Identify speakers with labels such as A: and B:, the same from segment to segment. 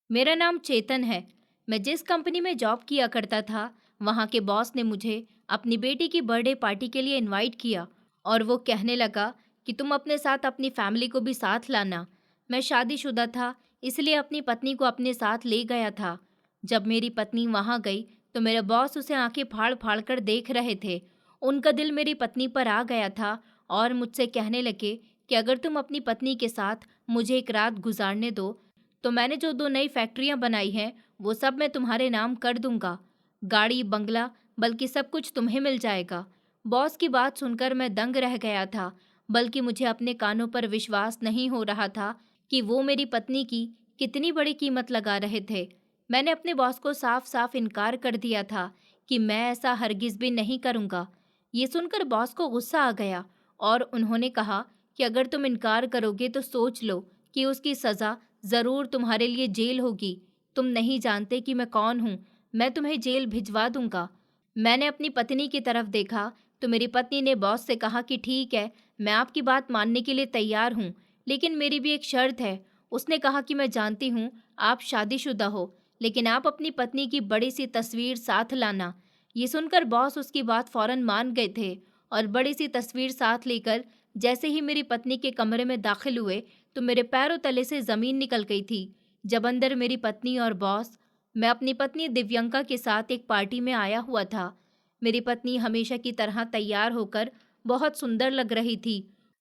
A: मेरा नाम चेतन है। मैं जिस कंपनी में जॉब किया करता था, वहाँ के बॉस ने मुझे अपनी बेटी की बर्थडे पार्टी के लिए इनवाइट किया और वो कहने लगा कि तुम अपने साथ अपनी फैमिली को भी साथ लाना। मैं शादीशुदा था, इसलिए अपनी पत्नी को अपने साथ ले गया था। जब मेरी पत्नी वहाँ गई, तो मेरे बॉस उसे आंखें फाड़ फाड़ कर देख रहे थे। उनका दिल मेरी पत्नी पर आ गया था और मुझसे कहने लगे कि अगर तुम अपनी पत्नी के साथ मुझे एक रात गुजारने दो, तो मैंने जो 2 नई फैक्ट्रियाँ बनाई हैं, वो सब मैं तुम्हारे नाम कर दूँगा। गाड़ी, बंगला, बल्कि सब कुछ तुम्हें मिल जाएगा। बॉस की बात सुनकर मैं दंग रह गया था, बल्कि मुझे अपने कानों पर विश्वास नहीं हो रहा था कि वो मेरी पत्नी की कितनी बड़ी कीमत लगा रहे थे। मैंने अपने बॉस को साफ-साफ इनकार कर दिया था कि मैं ऐसा हरगिज़ भी नहीं करूँगा। ये सुनकर बॉस को गुस्सा आ गया और उन्होंने कहा कि अगर तुम इनकार करोगे तो सोच लो कि उसकी सज़ा ज़रूर तुम्हारे लिए जेल होगी। तुम नहीं जानते कि मैं कौन हूँ, मैं तुम्हें जेल भिजवा दूँगा। मैंने अपनी पत्नी की तरफ देखा, तो मेरी पत्नी ने बॉस से कहा कि ठीक है, मैं आपकी बात मानने के लिए तैयार हूँ, लेकिन मेरी भी एक शर्त है। उसने कहा कि मैं जानती हूँ, आप शादीशुदा हो, लेकिन आप अपनी पत्नी की बड़ी-सी तस्वीर साथ लाना। ये सुनकर बॉस उसकी बात फ़ौरन मान गए थे और बड़ी-सी तस्वीर साथ लेकर जैसे ही मेरी पत्नी के कमरे में दाखिल हुए, तो मेरे पैरों तले से ज़मीन निकल गई थी। जब अंदर मेरी पत्नी और बॉस, मैं अपनी पत्नी दिव्यंका के साथ एक पार्टी में आया हुआ था। मेरी पत्नी हमेशा की तरह तैयार होकर बहुत सुंदर लग रही थी।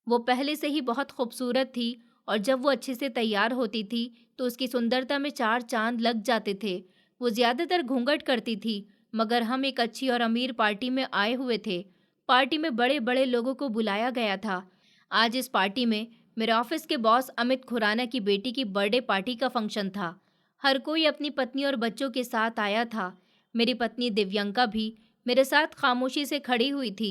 A: वो पहले से ही बहुत खूबसूरत थी और जब वो अच्छे से तैयार होती थी, तो उसकी सुंदरता में 4 चाँद लग जाते थे। वो ज़्यादातर घूंघट करती थी, मगर हम एक अच्छी और अमीर पार्टी में आए हुए थे। पार्टी में बड़े-बड़े लोगों को बुलाया गया था। आज इस पार्टी में मेरे ऑफिस के बॉस अमित खुराना की बेटी की बर्थडे पार्टी का फंक्शन था। हर कोई अपनी पत्नी और बच्चों के साथ आया था। मेरी पत्नी दिव्यंका भी मेरे साथ खामोशी से खड़ी हुई थी।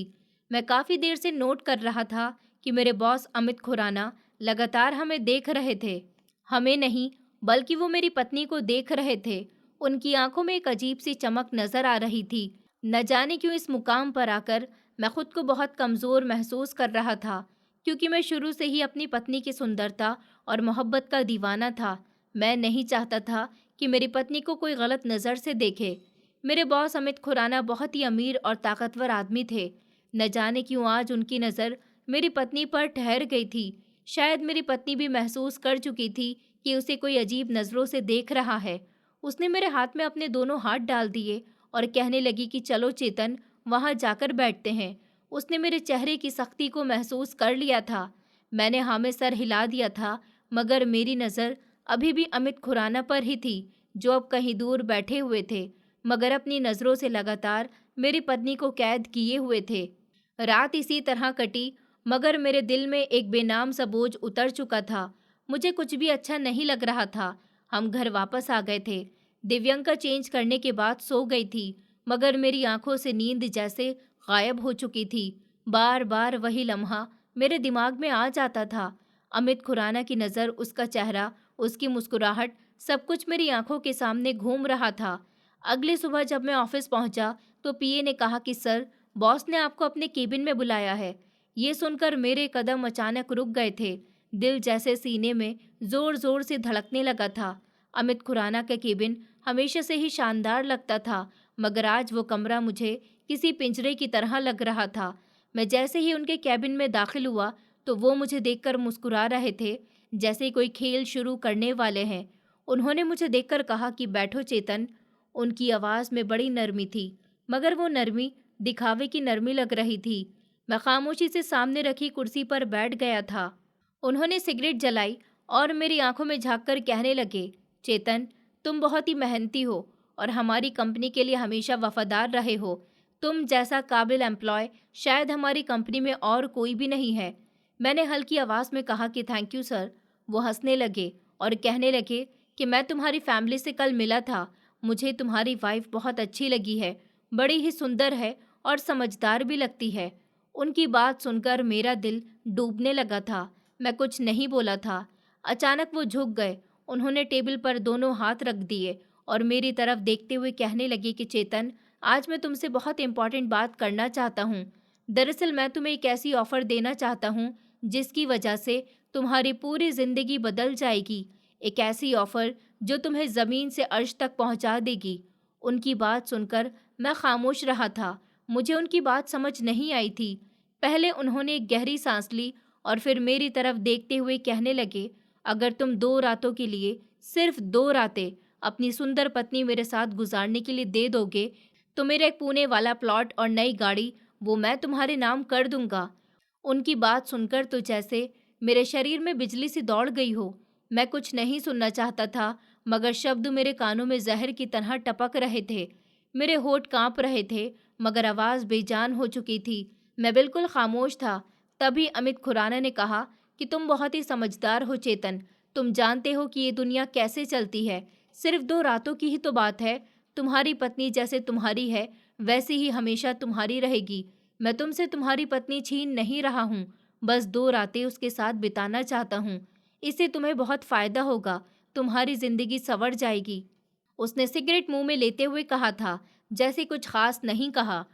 A: मैं काफ़ी देर से नोट कर रहा था कि मेरे बॉस अमित खुराना लगातार हमें देख रहे थे। हमें नहीं, बल्कि वो मेरी पत्नी को देख रहे थे। उनकी आंखों में एक अजीब सी चमक नजर आ रही थी। न जाने क्यों इस मुकाम पर आकर मैं खुद को बहुत कमज़ोर महसूस कर रहा था, क्योंकि मैं शुरू से ही अपनी पत्नी की सुंदरता और मोहब्बत का दीवाना था। मैं नहीं चाहता था कि मेरी पत्नी को कोई गलत नज़र से देखे। मेरे बॉस अमित खुराना बहुत ही अमीर और ताकतवर आदमी थे। न जाने क्यों आज उनकी नज़र मेरी पत्नी पर ठहर गई थी। शायद मेरी पत्नी भी महसूस कर चुकी थी कि उसे कोई अजीब नज़रों से देख रहा है। उसने मेरे हाथ में अपने दोनों हाथ डाल दिए और कहने लगी कि चलो चेतन, वहाँ जाकर बैठते हैं। उसने मेरे चेहरे की सख्ती को महसूस कर लिया था। मैंने हाँ में सर हिला दिया था, मगर मेरी नज़र अभी भी अमित खुराना पर ही थी, जो अब कहीं दूर बैठे हुए थे, मगर अपनी नज़रों से लगातार मेरी पत्नी को कैद किए हुए थे। रात इसी तरह कटी, मगर मेरे दिल में एक बेनाम सा बोझ उतर चुका था। मुझे कुछ भी अच्छा नहीं लग रहा था। हम घर वापस आ गए थे। दिव्यंका चेंज करने के बाद सो गई थी, मगर मेरी आंखों से नींद जैसे गायब हो चुकी थी। बार बार वही लम्हा मेरे दिमाग में आ जाता था। अमित खुराना की नज़र, उसका चेहरा, उसकी मुस्कुराहट, सब कुछ मेरी आंखों के सामने घूम रहा था। अगली सुबह जब मैं ऑफिस पहुंचा, तो पीए ने कहा कि सर, बॉस ने आपको अपने केबिन में बुलाया है। ये सुनकर मेरे कदम अचानक रुक गए थे। दिल जैसे सीने में जोर जोर से धड़कने लगा था। अमित खुराना का केबिन हमेशा से ही शानदार लगता था, मगर आज वो कमरा मुझे किसी पिंजरे की तरह लग रहा था। मैं जैसे ही उनके कैबिन में दाखिल हुआ, तो वो मुझे देखकर मुस्कुरा रहे थे, जैसे कोई खेल शुरू करने वाले हैं। उन्होंने मुझे देखकर कहा कि बैठो चेतन। उनकी आवाज़ में बड़ी नरमी थी, मगर वो नरमी दिखावे की नरमी लग रही थी। मैं खामोशी से सामने रखी कुर्सी पर बैठ गया था। उन्होंने सिगरेट जलाई और मेरी आंखों में झांककर कहने लगे, चेतन, तुम बहुत ही मेहनती हो और हमारी कंपनी के लिए हमेशा वफादार रहे हो। तुम जैसा काबिल एम्प्लॉय शायद हमारी कंपनी में और कोई भी नहीं है। मैंने हल्की आवाज़ में कहा कि थैंक यू सर। वो हंसने लगे और कहने लगे कि मैं तुम्हारी फैमिली से कल मिला था। मुझे तुम्हारी वाइफ बहुत अच्छी लगी है, बड़ी ही सुंदर है और समझदार भी लगती है। उनकी बात सुनकर मेरा दिल डूबने लगा था। मैं कुछ नहीं बोला था। अचानक वो झुक गए। उन्होंने टेबल पर दोनों हाथ रख दिए और मेरी तरफ देखते हुए कहने लगे कि चेतन, आज मैं तुमसे बहुत इम्पोर्टेंट बात करना चाहता हूँ। दरअसल मैं तुम्हें एक ऐसी ऑफ़र देना चाहता हूँ जिसकी वजह से तुम्हारी पूरी ज़िंदगी बदल जाएगी। एक ऐसी ऑफ़र जो तुम्हें ज़मीन से अर्श तक पहुँचा देगी। उनकी बात सुनकर मैं खामोश रहा था। मुझे उनकी बात समझ नहीं आई थी। पहले उन्होंने एक गहरी सांस ली और फिर मेरी तरफ देखते हुए कहने लगे, अगर तुम 2 रातों के लिए, सिर्फ 2 रातें अपनी सुंदर पत्नी मेरे साथ गुजारने के लिए दे दोगे, तो मेरा एक पुणे वाला प्लॉट और नई गाड़ी वो मैं तुम्हारे नाम कर दूंगा। उनकी बात सुनकर तो जैसे मेरे शरीर में बिजली सी दौड़ गई हो। मैं कुछ नहीं सुनना चाहता था, मगर शब्द मेरे कानों में जहर की तरह टपक रहे थे। मेरे होठ कांप रहे थे, मगर आवाज़ बेजान हो चुकी थी। मैं बिल्कुल खामोश था। तभी अमित खुराना ने कहा कि तुम बहुत ही समझदार हो चेतन। तुम जानते हो कि ये दुनिया कैसे चलती है। सिर्फ 2 रातों की ही तो बात है। तुम्हारी पत्नी जैसे तुम्हारी है, वैसी ही हमेशा तुम्हारी रहेगी। मैं तुमसे तुम्हारी पत्नी छीन नहीं रहा हूँ, बस 2 रातें उसके साथ बिताना चाहता हूँ। इससे तुम्हें बहुत फ़ायदा होगा, तुम्हारी ज़िंदगी संवर जाएगी। उसने सिगरेट मुंह में लेते हुए कहा था, जैसे कुछ खास नहीं कहा।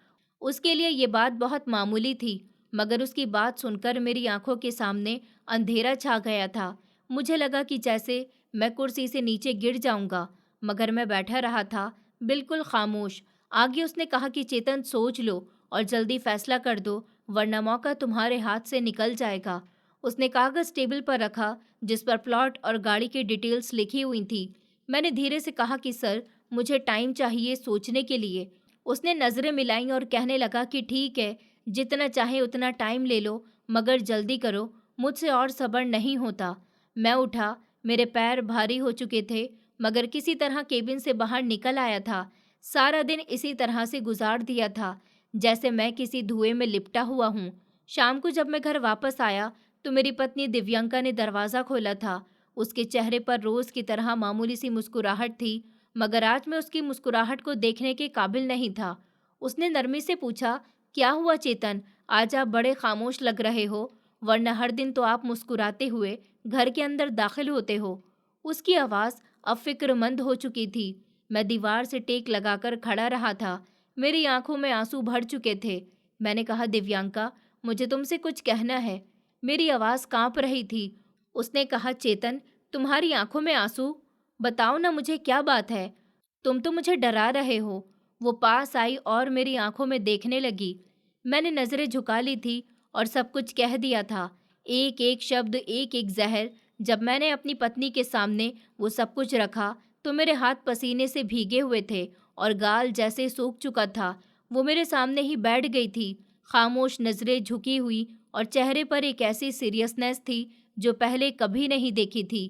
A: उसके लिए ये बात बहुत मामूली थी, मगर उसकी बात सुनकर मेरी आंखों के सामने अंधेरा छा गया था। मुझे लगा कि जैसे मैं कुर्सी से नीचे गिर जाऊंगा, मगर मैं बैठा रहा था, बिल्कुल खामोश। आगे उसने कहा कि चेतन, सोच लो और जल्दी फैसला कर दो, वरना मौका तुम्हारे हाथ से निकल जाएगा। उसने कागज़ टेबल पर रखा, जिस पर प्लॉट और गाड़ी की डिटेल्स लिखी हुई थी। मैंने धीरे से कहा कि सर, मुझे टाइम चाहिए सोचने के लिए। उसने नज़रें मिलाईं और कहने लगा कि ठीक है, जितना चाहे उतना टाइम ले लो, मगर जल्दी करो, मुझसे और सब्र नहीं होता। मैं उठा, मेरे पैर भारी हो चुके थे, मगर किसी तरह केबिन से बाहर निकल आया था। सारा दिन इसी तरह से गुजार दिया था, जैसे मैं किसी धुएं में लिपटा हुआ हूँ। शाम को जब मैं घर वापस आया, तो मेरी पत्नी दिव्यांका ने दरवाज़ा खोला था। उसके चेहरे पर रोज़ की तरह मामूली सी मुस्कुराहट थी, मगर आज मैं उसकी मुस्कुराहट को देखने के काबिल नहीं था। उसने नरमी से पूछा, क्या हुआ चेतन, आज आप बड़े खामोश लग रहे हो, वरना हर दिन तो आप मुस्कुराते हुए घर के अंदर दाखिल होते हो। उसकी आवाज़ अब फिक्रमंद हो चुकी थी। मैं दीवार से टेक लगाकर खड़ा रहा था। मेरी आंखों में आंसू भर चुके थे। मैंने कहा, दिव्यांका, मुझे तुमसे कुछ कहना है। मेरी आवाज़ कांप रही थी। उसने कहा, चेतन, तुम्हारी आंखों में आंसू? बताओ ना, मुझे क्या बात है? तुम तो मुझे डरा रहे हो। वो पास आई और मेरी आंखों में देखने लगी। मैंने नज़रें झुका ली थी और सब कुछ कह दिया था, एक एक शब्द, एक एक जहर। जब मैंने अपनी पत्नी के सामने वो सब कुछ रखा, तो मेरे हाथ पसीने से भीगे हुए थे और गाल जैसे सूख चुका था। वो मेरे सामने ही बैठ गई थी, खामोश, नज़रें झुकी हुई, और चेहरे पर एक ऐसी सीरियसनेस थी जो पहले कभी नहीं देखी थी।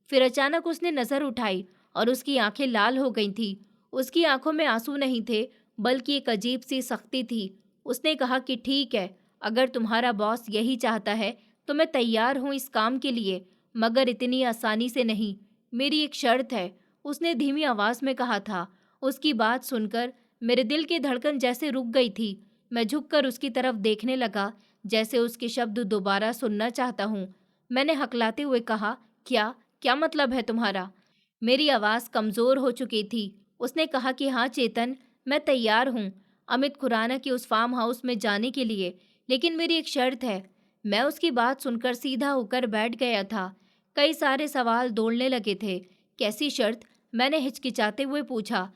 A: फिर अचानक उसने नज़र उठाई और उसकी आंखें लाल हो गई थीं। उसकी आंखों में आंसू नहीं थे, बल्कि एक अजीब सी सख्ती थी। उसने कहा कि ठीक है, अगर तुम्हारा बॉस यही चाहता है, तो मैं तैयार हूँ इस काम के लिए, मगर इतनी आसानी से नहीं। मेरी एक शर्त है, उसने धीमी आवाज़ में कहा था। उसकी बात सुनकर मेरे दिल की धड़कन जैसे रुक गई थी। मैं झुककर उसकी तरफ देखने लगा, जैसे उसके शब्द दोबारा सुनना चाहता हूँ। मैंने हकलाते हुए कहा, क्या क्या मतलब है तुम्हारा? मेरी आवाज़ कमज़ोर हो चुकी थी। उसने कहा कि हाँ चेतन, मैं तैयार हूँ अमित खुराना के उस फार्म हाउस में जाने के लिए, लेकिन मेरी एक शर्त है। मैं उसकी बात सुनकर सीधा होकर बैठ गया था। कई सारे सवाल दौड़ने लगे थे। कैसी शर्त? मैंने हिचकिचाते हुए पूछा।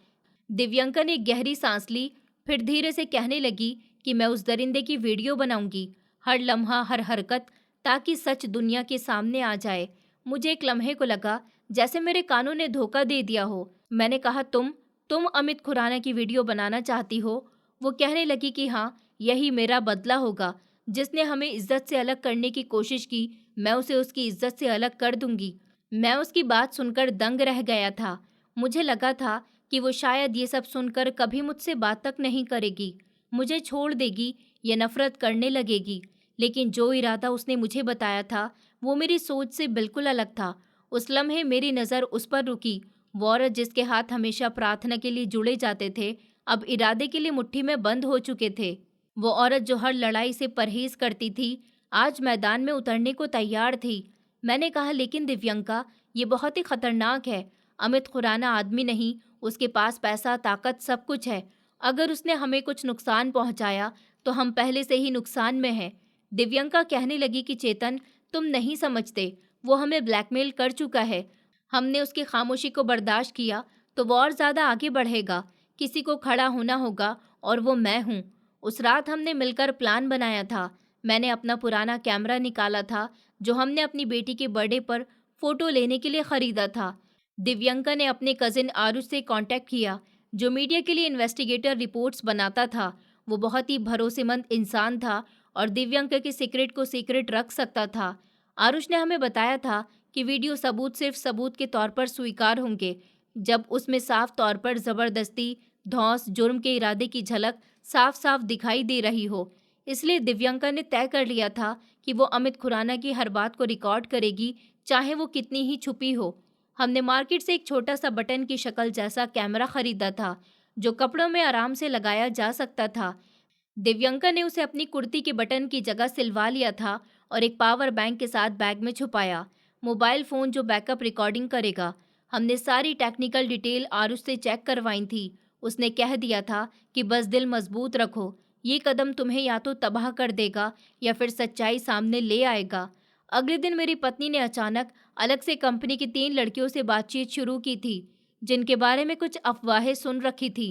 A: दिव्यंका ने गहरी सांस ली, फिर धीरे से कहने लगी कि मैं उस दरिंदे की वीडियो बनाऊंगी, हर लम्हा, हर हरकत, ताकि सच दुनिया के सामने आ जाए। मुझे एक लम्हे को लगा जैसे मेरे कानों ने धोखा दे दिया हो। मैंने कहा, तुम अमित खुराना की वीडियो बनाना चाहती हो? वो कहने लगी कि हाँ, यही मेरा बदला होगा। जिसने हमें इज्जत से अलग करने की कोशिश की, मैं उसे उसकी इज्जत से अलग कर दूंगी। मैं उसकी बात सुनकर दंग रह गया था। मुझे लगा था कि वो शायद ये सब सुनकर कभी मुझसे बात तक नहीं करेगी, मुझे छोड़ देगी या नफरत करने लगेगी। लेकिन जो इरादा उसने मुझे बताया था, वो मेरी सोच से बिल्कुल अलग था। उस लम्हे मेरी नज़र उस पर रुकी। वो औरत जिसके हाथ हमेशा प्रार्थना के लिए जुड़े जाते थे, अब इरादे के लिए मुट्ठी में बंद हो चुके थे। वो औरत जो हर लड़ाई से परहेज करती थी, आज मैदान में उतरने को तैयार थी। मैंने कहा, लेकिन दिव्यंका, ये बहुत ही खतरनाक है। अमित खुराना आदमी नहीं, उसके पास पैसा, ताकत, सब कुछ है। अगर उसने हमें कुछ नुकसान पहुंचाया, तो हम पहले से ही नुकसान में हैं। दिव्यंका कहने लगी कि चेतन, तुम नहीं समझते, वो हमें ब्लैकमेल कर चुका है। हमने उसकी खामोशी को बर्दाश्त किया तो वो और ज़्यादा आगे बढ़ेगा। किसी को खड़ा होना होगा और वो मैं हूँ। उस रात हमने मिलकर प्लान बनाया था। मैंने अपना पुराना कैमरा निकाला था जो हमने अपनी बेटी के बर्थडे पर फोटो लेने के लिए खरीदा था। दिव्यंका ने अपने कजिन आरुष से कांटेक्ट किया जो मीडिया के लिए इन्वेस्टिगेटर रिपोर्ट्स बनाता था। वो बहुत ही भरोसेमंद इंसान था और दिव्यंका के सीक्रेट को सीक्रेट रख सकता था। आरुष ने हमें बताया था कि वीडियो सबूत सिर्फ सबूत के तौर पर स्वीकार होंगे जब उसमें साफ तौर पर जबरदस्ती, धौंस, जुर्म के इरादे की झलक साफ साफ दिखाई दे रही हो। इसलिए दिव्यंका ने तय कर लिया था कि वो अमित खुराना की हर बात को रिकॉर्ड करेगी, चाहे वो कितनी ही छुपी हो। हमने मार्केट से एक छोटा सा बटन की शक्ल जैसा कैमरा खरीदा था जो कपड़ों में आराम से लगाया जा सकता था। दिव्यंका ने उसे अपनी कुर्ती के बटन की जगह सिलवा लिया था और एक पावर बैंक के साथ बैग में छुपाया। मोबाइल फ़ोन जो बैकअप रिकॉर्डिंग करेगा। हमने सारी टेक्निकल डिटेल आरुष से चेक करवाई थी। उसने कह दिया था कि बस दिल मजबूत रखो, ये कदम तुम्हें या तो तबाह कर देगा या फिर सच्चाई सामने ले आएगा। अगले दिन मेरी पत्नी ने अचानक अलग से कंपनी की 3 लड़कियों से बातचीत शुरू की थी जिनके बारे में कुछ अफवाहें सुन रखी थी।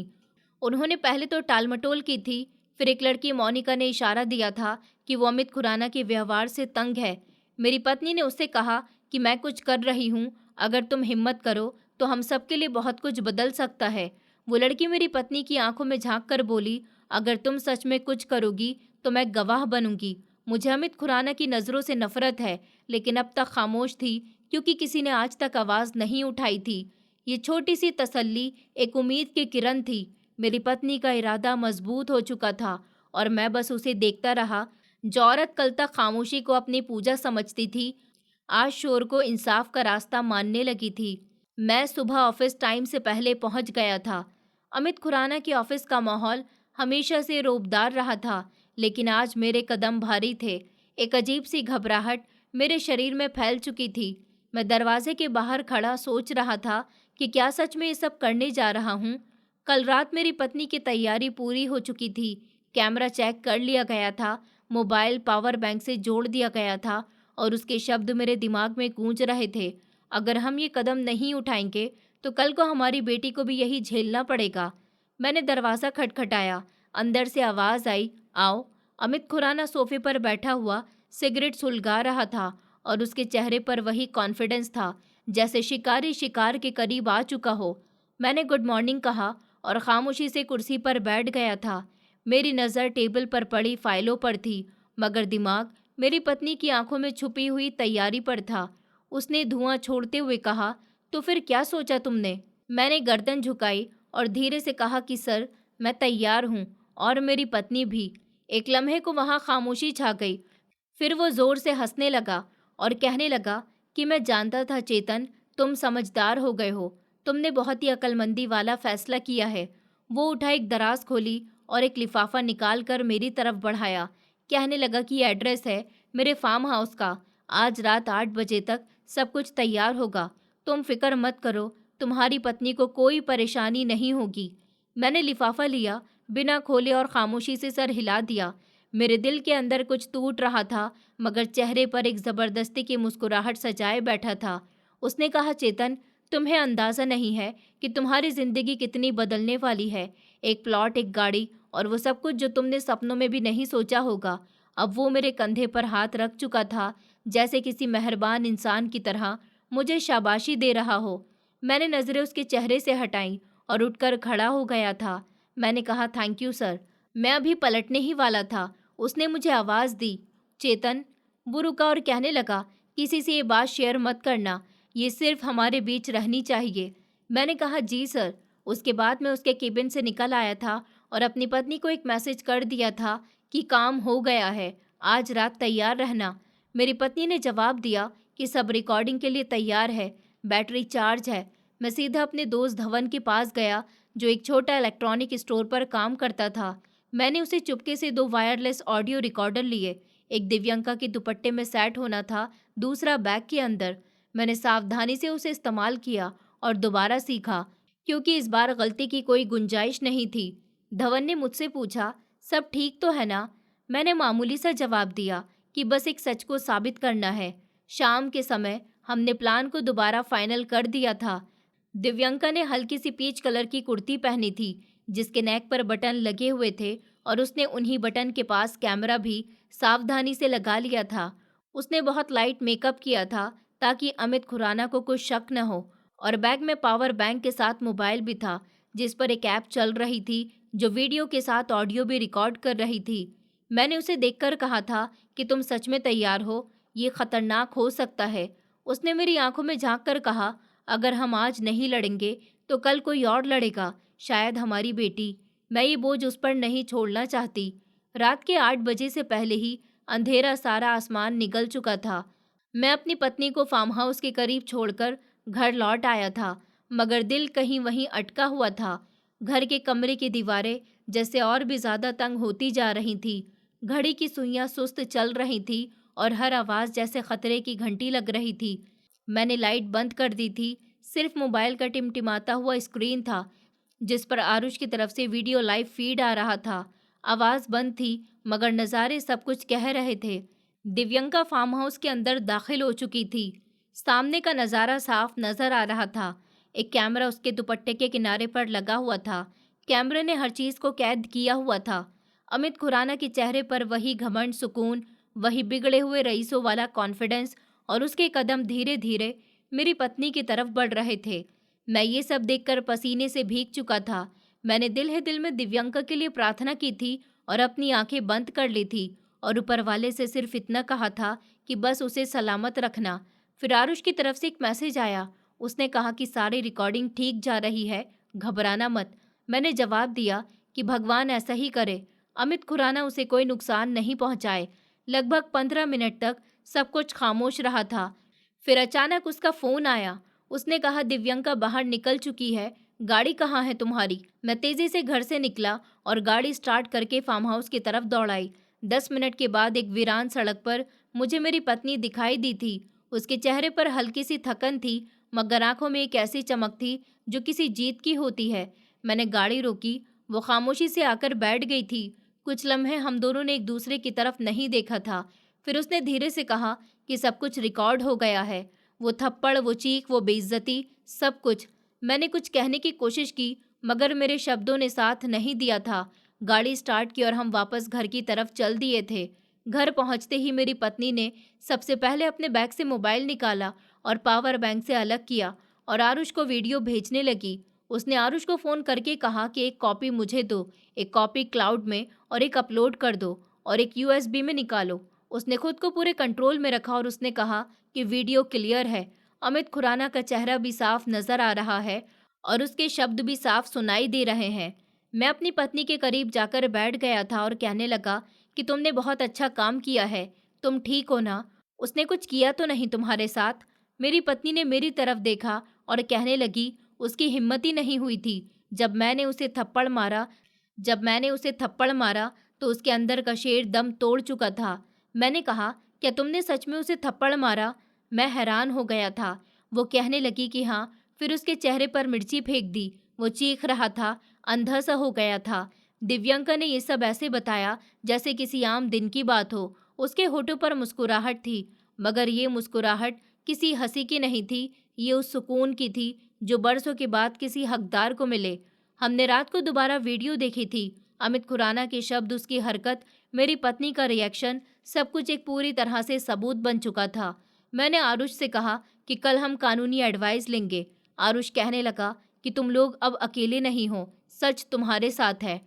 A: उन्होंने पहले तो टालमटोल की थी, फिर एक लड़की मोनिका ने इशारा दिया था कि वो अमित खुराना के व्यवहार से तंग है। मेरी पत्नी ने उससे कहा कि मैं कुछ कर रही हूँ, अगर तुम हिम्मत करो तो हम सबके लिए बहुत कुछ बदल सकता है। वो लड़की मेरी पत्नी की आंखों में झांक कर बोली, अगर तुम सच में कुछ करोगी तो मैं गवाह बनूंगी। मुझे अमित खुराना की नज़रों से नफरत है, लेकिन अब तक खामोश थी क्योंकि किसी ने आज तक आवाज़ नहीं उठाई थी। ये छोटी सी तसल्ली एक उम्मीद की किरण थी। मेरी पत्नी का इरादा मजबूत हो चुका था और मैं बस उसे देखता रहा। जो औरत कल तक खामोशी को अपनी पूजा समझती थी, आज शोर को इंसाफ का रास्ता मानने लगी थी। मैं सुबह ऑफिस टाइम से पहले पहुंच गया था। अमित खुराना के ऑफिस का माहौल हमेशा से रौबदार रहा था, लेकिन आज मेरे कदम भारी थे। एक अजीब सी घबराहट मेरे शरीर में फैल चुकी थी। मैं दरवाजे के बाहर खड़ा सोच रहा था कि क्या सच में ये सब करने जा रहा हूँ। कल रात मेरी पत्नी की तैयारी पूरी हो चुकी थी। कैमरा चेक कर लिया गया था, मोबाइल पावर बैंक से जोड़ दिया गया था और उसके शब्द मेरे दिमाग में गूंज रहे थे। अगर हम ये कदम नहीं उठाएंगे तो कल को हमारी बेटी को भी यही झेलना पड़ेगा। मैंने दरवाज़ा खटखटाया। अंदर से आवाज़ आई, आओ। अमित खुराना सोफे पर बैठा हुआ सिगरेट सुलगा रहा था और उसके चेहरे पर वही कॉन्फिडेंस था जैसे शिकारी शिकार के करीब आ चुका हो। मैंने गुड मॉर्निंग कहा और खामोशी से कुर्सी पर बैठ गया था। मेरी नज़र टेबल पर पड़ी फाइलों पर थी, मगर दिमाग मेरी पत्नी की आंखों में छुपी हुई तैयारी पर था। उसने धुआं छोड़ते हुए कहा, तो फिर क्या सोचा तुमने? मैंने गर्दन झुकाई और धीरे से कहा कि सर, मैं तैयार हूँ और मेरी पत्नी भी। एक लम्हे को वहाँ खामोशी छा गई। फिर वो जोर से हंसने लगा और कहने लगा कि मैं जानता था चेतन, तुम समझदार हो गए हो। तुमने बहुत ही अक्लमंदी वाला फैसला किया है। वो उठा, एक दराज खोली और एक लिफाफा निकाल कर मेरी तरफ बढ़ाया। कहने लगा कि ये एड्रेस है मेरे फार्म हाउस का। आज रात 8 बजे तक सब कुछ तैयार होगा। तुम फिक्र मत करो, तुम्हारी पत्नी को कोई परेशानी नहीं होगी। मैंने लिफाफा लिया, बिना खोले और खामोशी से सर हिला दिया। मेरे दिल के अंदर कुछ टूट रहा था, मगर चेहरे पर एक ज़बरदस्ती की मुस्कुराहट सजाए बैठा था। उसने कहा, चेतन, तुम्हें अंदाज़ा नहीं है कि तुम्हारी ज़िंदगी कितनी बदलने वाली है। एक प्लॉट, एक गाड़ी और वो सब कुछ जो तुमने सपनों में भी नहीं सोचा होगा। अब वो मेरे कंधे पर हाथ रख चुका था, जैसे किसी मेहरबान इंसान की तरह मुझे शाबाशी दे रहा हो। मैंने नज़रें उसके चेहरे से हटाईं और उठकर खड़ा हो गया था। मैंने कहा, थैंक यू सर। मैं अभी पलटने ही वाला था, उसने मुझे आवाज़ दी, चेतन। वो रुका और कहने लगा, किसी से ये बात शेयर मत करना, ये सिर्फ हमारे बीच रहनी चाहिए। मैंने कहा, जी सर। उसके बाद मैं उसके केबिन से निकल आया था और अपनी पत्नी को एक मैसेज कर दिया था कि काम हो गया है, आज रात तैयार रहना। मेरी पत्नी ने जवाब दिया कि सब रिकॉर्डिंग के लिए तैयार है, बैटरी चार्ज है। मैं सीधा अपने दोस्त धवन के पास गया जो एक छोटा इलेक्ट्रॉनिक स्टोर पर काम करता था। मैंने उसे चुपके से 2 वायरलेस ऑडियो रिकॉर्डर लिए। एक दिव्यंका के दुपट्टे में सेट होना था, दूसरा बैग के अंदर। मैंने सावधानी से उसे इस्तेमाल किया और दोबारा सीखा, क्योंकि इस बार गलती की कोई गुंजाइश नहीं थी। धवन ने मुझसे पूछा, सब ठीक तो है ना? मैंने मामूली सा जवाब दिया कि बस एक सच को साबित करना है। शाम के समय हमने प्लान को दोबारा फाइनल कर दिया था। दिव्यंका ने हल्की सी पीच कलर की कुर्ती पहनी थी जिसके नेक पर बटन लगे हुए थे और उसने उन्हीं बटन के पास कैमरा भी सावधानी से लगा लिया था। उसने बहुत लाइट मेकअप किया था ताकि अमित खुराना को कुछ शक न हो, और बैग में पावर बैंक के साथ मोबाइल भी था जिस पर एक ऐप चल रही थी जो वीडियो के साथ ऑडियो भी रिकॉर्ड कर रही थी। मैंने उसे देखकर कहा था कि तुम सच में तैयार हो, ये खतरनाक हो सकता है। उसने मेरी आंखों में झांक कर कहा, अगर हम आज नहीं लड़ेंगे तो कल कोई और लड़ेगा, शायद हमारी बेटी। मैं ये बोझ उस पर नहीं छोड़ना चाहती। रात के 8 बजे से पहले ही अंधेरा सारा आसमान निगल चुका था। मैं अपनी पत्नी को फार्म हाउस के करीब छोड़कर घर लौट आया था, मगर दिल कहीं वहीं अटका हुआ था। घर के कमरे की दीवारें जैसे और भी ज्यादा तंग होती जा रही थी। घड़ी की सुइयां सुस्त चल रही थी और हर आवाज जैसे खतरे की घंटी लग रही थी। मैंने लाइट बंद कर दी थी, सिर्फ मोबाइल का टिमटिमाता हुआ स्क्रीन था जिस पर आरुष की तरफ से वीडियो लाइव फीड आ रहा था। आवाज बंद थी मगर नज़ारे सब कुछ कह रहे थे। दिव्यंका फार्म हाउस के अंदर दाखिल हो चुकी थी। सामने का नज़ारा साफ नजर आ रहा था। एक कैमरा उसके दुपट्टे के किनारे पर लगा हुआ था। कैमरे ने हर चीज को कैद किया हुआ था। अमित खुराना के चेहरे पर वही घमंड, सुकून, वही बिगड़े हुए रईसों वाला कॉन्फिडेंस, और उसके कदम धीरे धीरे मेरी पत्नी की तरफ बढ़ रहे थे। मैं ये सब देखकर पसीने से भीग चुका था। मैंने दिल ही दिल में दिव्यंका के लिए प्रार्थना की थी और अपनी आंखें बंद कर ली थी और ऊपर वाले से सिर्फ इतना कहा था कि बस उसे सलामत रखना। फिर आरुष की तरफ से एक मैसेज आया। उसने कहा कि सारी रिकॉर्डिंग ठीक जा रही है, घबराना मत। मैंने जवाब दिया कि भगवान ऐसा ही करे, अमित खुराना उसे कोई नुकसान नहीं पहुंचाए। लगभग 15 मिनट तक सब कुछ खामोश रहा था। फिर अचानक उसका फोन आया। उसने कहा, दिव्यंका बाहर निकल चुकी है, गाड़ी कहाँ है तुम्हारी? मैं तेजी से घर से निकला और गाड़ी स्टार्ट करके फार्म हाउस की तरफ दौड़ाई। 10 मिनट के बाद एक वीरान सड़क पर मुझे मेरी पत्नी दिखाई दी थी। उसके चेहरे पर हल्की सी थकन थी मगर आंखों में एक ऐसी चमक थी जो किसी जीत की होती है। मैंने गाड़ी रोकी। वो खामोशी से आकर बैठ गई थी। कुछ लम्हे हम दोनों ने एक दूसरे की तरफ नहीं देखा था। फिर उसने धीरे से कहा कि सब कुछ रिकॉर्ड हो गया है। वो थप्पड़, वो चीख, वो बेइज्जती, सब कुछ। मैंने कुछ कहने की कोशिश की मगर मेरे शब्दों ने साथ नहीं दिया था। गाड़ी स्टार्ट की और हम वापस घर की तरफ चल दिए थे। घर पहुंचते ही मेरी पत्नी ने सबसे पहले अपने बैग से मोबाइल निकाला और पावर बैंक से अलग किया और आरुष को वीडियो भेजने लगी। उसने आरुष को फ़ोन करके कहा कि एक कॉपी मुझे दो, एक कॉपी क्लाउड में और एक अपलोड कर दो और एक यूएसबी में निकालो। उसने खुद को पूरे कंट्रोल में रखा और उसने कहा कि वीडियो क्लियर है। अमित खुराना का चेहरा भी साफ नजर आ रहा है और उसके शब्द भी साफ सुनाई दे रहे हैं। मैं अपनी पत्नी के करीब जाकर बैठ गया था और कहने लगा कि तुमने बहुत अच्छा काम किया है। तुम ठीक हो ना? उसने कुछ किया तो नहीं तुम्हारे साथ? मेरी पत्नी ने मेरी तरफ देखा और कहने लगी, उसकी हिम्मत ही नहीं हुई थी। जब मैंने उसे थप्पड़ मारा तो उसके अंदर का शेर दम तोड़ चुका था। मैंने कहा, क्या तुमने सच में उसे थप्पड़ मारा? मैं हैरान हो गया था। वो कहने लगी कि हाँ। फिर उसके चेहरे पर मिर्ची फेंक दी। वो चीख रहा था, अंधा सा हो गया था। दिव्यंका ने ये सब ऐसे बताया जैसे किसी आम दिन की बात हो। उसके होठों पर मुस्कुराहट थी मगर ये मुस्कुराहट किसी हंसी की नहीं थी, ये उस सुकून की थी जो बरसों के बाद किसी हकदार को मिले। हमने रात को दोबारा वीडियो देखी थी। अमित खुराना के शब्द, उसकी हरकत, मेरी पत्नी का रिएक्शन, सब कुछ एक पूरी तरह से सबूत बन चुका था। मैंने आरुष से कहा कि कल हम कानूनी एडवाइस लेंगे। आरुष कहने लगा कि तुम लोग अब अकेले नहीं हो, सच तुम्हारे साथ है।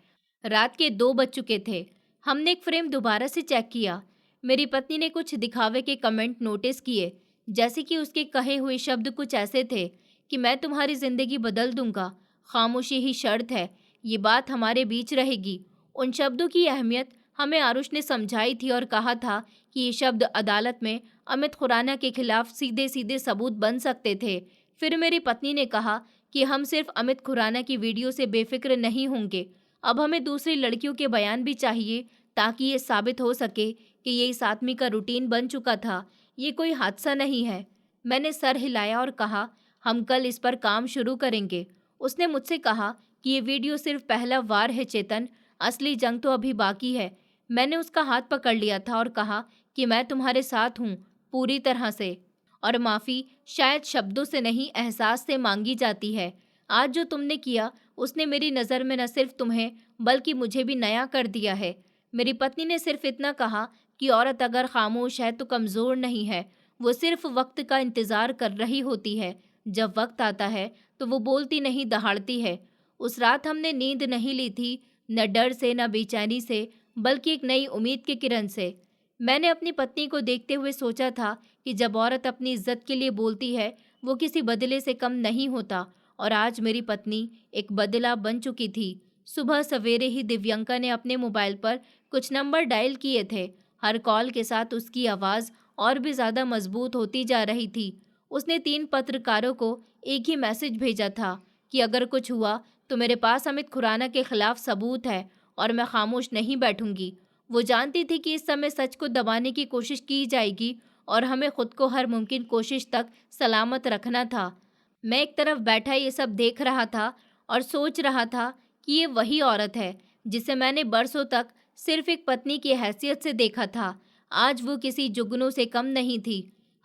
A: रात के 2 बज चुके थे। हमने एक फ्रेम दोबारा से चेक किया। मेरी पत्नी ने कुछ दिखावे के कमेंट नोटिस किए, जैसे कि उसके कहे हुए शब्द कुछ ऐसे थे कि मैं तुम्हारी जिंदगी बदल दूंगा, खामोशी ही शर्त है, ये बात हमारे बीच रहेगी। उन शब्दों की अहमियत हमें आरुष ने समझाई थी और कहा था कि ये शब्द अदालत में अमित खुराना के खिलाफ सीधे सीधे सबूत बन सकते थे। फिर मेरी पत्नी ने कहा कि हम सिर्फ अमित खुराना की वीडियो से बेफिक्र नहीं होंगे, अब हमें दूसरी लड़कियों के बयान भी चाहिए ताकि ये साबित हो सके कि ये इस आदमी का रूटीन बन चुका था, ये कोई हादसा नहीं है। मैंने सर हिलाया और कहा, हम कल इस पर काम शुरू करेंगे। उसने मुझसे कहा कि ये वीडियो सिर्फ पहला वार है चेतन, असली जंग तो अभी बाकी है। मैंने उसका हाथ पकड़ लिया था और कहा कि मैं तुम्हारे साथ हूँ, पूरी तरह से। और माफ़ी शायद शब्दों से नहीं एहसास से मांगी जाती है। आज जो तुमने किया उसने मेरी नज़र में न सिर्फ तुम्हें बल्कि मुझे भी नया कर दिया है। मेरी पत्नी ने सिर्फ इतना कहा कि औरत अगर खामोश है तो कमज़ोर नहीं है, वो सिर्फ वक्त का इंतज़ार कर रही होती है। जब वक्त आता है तो वो बोलती नहीं दहाड़ती है। उस रात हमने नींद नहीं ली थी, न डर से न बेचैनी से, बल्कि एक नई उम्मीद की किरण से। मैंने अपनी पत्नी को देखते हुए सोचा था कि जब औरत अपनी इज्जत के लिए बोलती है वो किसी बदले से कम नहीं होता। और आज मेरी पत्नी एक बदला बन चुकी थी। सुबह सवेरे ही दिव्यंका ने अपने मोबाइल पर कुछ नंबर डायल किए थे। हर कॉल के साथ उसकी आवाज़ और भी ज़्यादा मजबूत होती जा रही थी। उसने 3 पत्रकारों को एक ही मैसेज भेजा था कि अगर कुछ हुआ तो मेरे पास अमित खुराना के खिलाफ सबूत है और मैं खामोश नहीं बैठूंगी। वो जानती थी कि इस समय सच को दबाने की कोशिश की जाएगी और हमें खुद को हर मुमकिन कोशिश तक सलामत रखना था। मैं एक तरफ बैठा ये सब देख रहा था और सोच रहा था कि ये वही औरत है जिसे मैंने बरसों तक सिर्फ एक पत्नी की हैसियत से देखा था। आज वो किसी जुगनू से कम नहीं थी।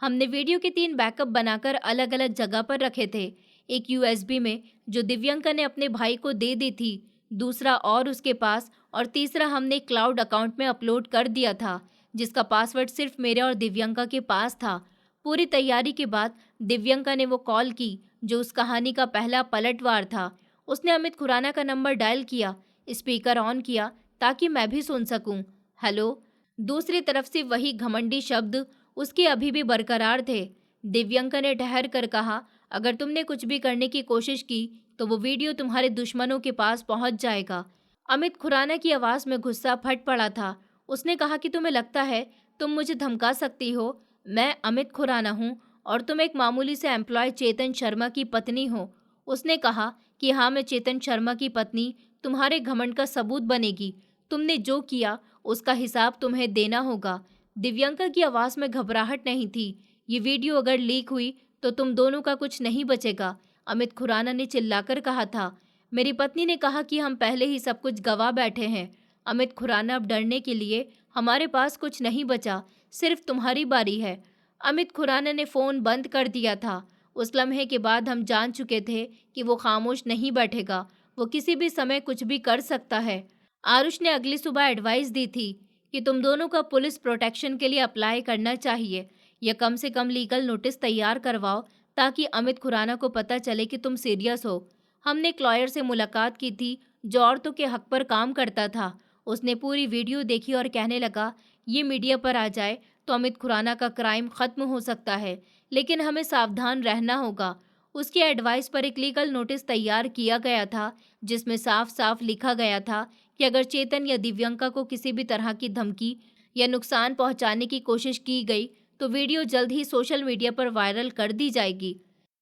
A: हमने वीडियो के 3 बैकअप बनाकर अलग अलग जगह पर रखे थे। एक यूएसबी में जो दिव्यंका ने अपने भाई को दे दी थी, दूसरा और उसके पास, और तीसरा हमने क्लाउड अकाउंट में अपलोड कर दिया था जिसका पासवर्ड सिर्फ मेरे और दिव्यंका के पास था। पूरी तैयारी के बाद दिव्यंका ने वो कॉल की जो उस कहानी का पहला पलटवार था। उसने अमित खुराना का नंबर डायल किया, स्पीकर ऑन किया ताकि मैं भी सुन सकूं। हेलो। दूसरी तरफ से वही घमंडी शब्द उसके अभी भी बरकरार थे। दिव्यंका ने ठहर कर कहा, अगर तुमने कुछ भी करने की कोशिश की तो वो वीडियो तुम्हारे दुश्मनों के पास पहुंच जाएगा। अमित खुराना की आवाज़ में गुस्सा फट पड़ा था। उसने कहा कि तुम्हें लगता है तुम मुझे धमका सकती हो? मैं अमित खुराना हूँ और तुम एक मामूली से एम्प्लॉय चेतन शर्मा की पत्नी हो। उसने कहा कि हाँ, मैं चेतन शर्मा की पत्नी तुम्हारे घमंड का सबूत बनेगी। तुमने जो किया उसका हिसाब तुम्हें देना होगा। दिव्यंका की आवाज़ में घबराहट नहीं थी। ये वीडियो अगर लीक हुई तो तुम दोनों का कुछ नहीं बचेगा, अमित खुराना ने चिल्लाकर कहा था। मेरी पत्नी ने कहा कि हम पहले ही सब कुछ गवा बैठे हैं। अमित खुराना, अब डरने के लिए हमारे पास कुछ नहीं बचा, सिर्फ तुम्हारी बारी है। अमित खुराना ने फ़ोन बंद कर दिया था। उस लम्हे के बाद हम जान चुके थे कि वो खामोश नहीं बैठेगा, वो किसी भी समय कुछ भी कर सकता है। आरुष ने अगली सुबह एडवाइस दी थी कि तुम दोनों का पुलिस प्रोटेक्शन के लिए अप्लाई करना चाहिए या कम से कम लीगल नोटिस तैयार करवाओ ताकि अमित खुराना को पता चले कि तुम सीरियस हो। हमने एक लॉयर से मुलाकात की थी जो औरतों के हक पर काम करता था। उसने पूरी वीडियो देखी और कहने लगा, ये मीडिया पर आ जाए तो अमित खुराना का क्राइम खत्म हो सकता है, लेकिन हमें सावधान रहना होगा। उसकी एडवाइस पर एक लीगल नोटिस तैयार किया गया था जिसमें साफ साफ लिखा गया था कि अगर चेतन या दिव्यंका को किसी भी तरह की धमकी या नुकसान पहुंचाने की कोशिश की गई तो वीडियो जल्द ही सोशल मीडिया पर वायरल कर दी जाएगी।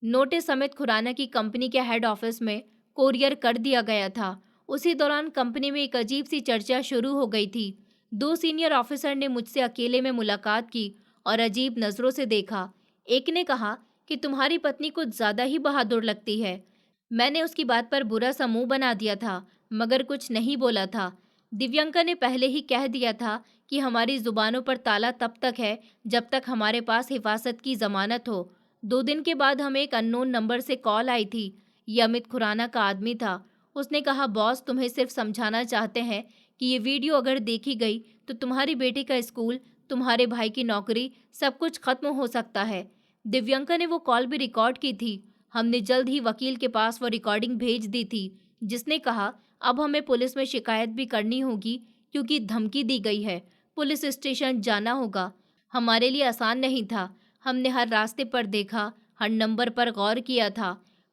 A: नोटिस अमित खुराना की कंपनी के हेड ऑफिस में कोरियर कर दिया गया था। उसी दौरान कंपनी में एक अजीब सी चर्चा शुरू हो गई थी। 2 सीनियर ऑफिसर ने मुझसे अकेले में मुलाकात की और अजीब नज़रों से देखा। एक ने कहा कि तुम्हारी पत्नी कुछ ज़्यादा ही बहादुर लगती है। मैंने उसकी बात पर बुरा सा मुंह बना दिया था मगर कुछ नहीं बोला था। दिव्यंका ने पहले ही कह दिया था कि हमारी जुबानों पर ताला तब तक है जब तक हमारे पास हिफाजत की जमानत हो। 2 दिन के बाद हमें एक अननोन नंबर से कॉल आई थी। ये अमित खुराना का आदमी था। उसने कहा, बॉस तुम्हें सिर्फ समझाना चाहते हैं कि ये वीडियो अगर देखी गई तो तुम्हारी बेटी का स्कूल, तुम्हारे भाई की नौकरी, सब कुछ खत्म हो सकता है। दिव्यंका ने वो कॉल भी रिकॉर्ड की थी। हमने जल्द ही वकील के पास वो रिकॉर्डिंग भेज दी थी जिसने कहा अब हमें पुलिस में शिकायत भी करनी होगी क्योंकि धमकी दी गई है। पुलिस स्टेशन जाना होगा। हमारे लिए आसान नहीं था। हमने हर रास्ते पर देखा, हर नंबर पर गौर किया था।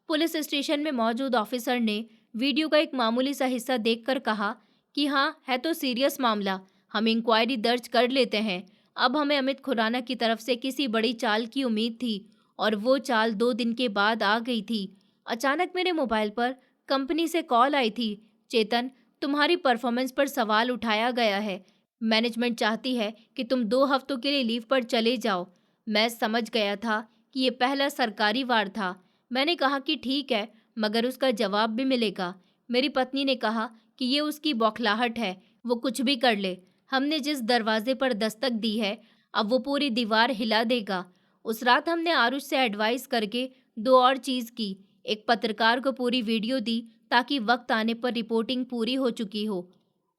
A: पुलिस स्टेशन में मौजूद ऑफिसर ने वीडियो का एक मामूली सा हिस्सा देखकर कहा कि हाँ, है तो सीरियस मामला, हम इंक्वायरी दर्ज कर लेते हैं। अब हमें अमित खुराना की तरफ से किसी बड़ी चाल की उम्मीद थी और वो चाल 2 दिन के बाद आ गई थी। अचानक मेरे मोबाइल पर कंपनी से कॉल आई थी, चेतन, तुम्हारी परफॉर्मेंस पर सवाल उठाया गया है। मैनेजमेंट चाहती है कि तुम 2 हफ्तों के लिए लीव पर चले जाओ। मैं समझ गया था कि ये पहला सरकारी वार था। मैंने कहा कि ठीक है, मगर उसका जवाब भी मिलेगा। मेरी पत्नी ने कहा कि ये उसकी बौखलाहट है, वो कुछ भी कर ले। हमने जिस दरवाजे पर दस्तक दी है अब वो पूरी दीवार हिला देगा। उस रात हमने आरुष से एडवाइस करके दो और चीज़ की। एक पत्रकार को पूरी वीडियो दी ताकि वक्त आने पर रिपोर्टिंग पूरी हो चुकी हो,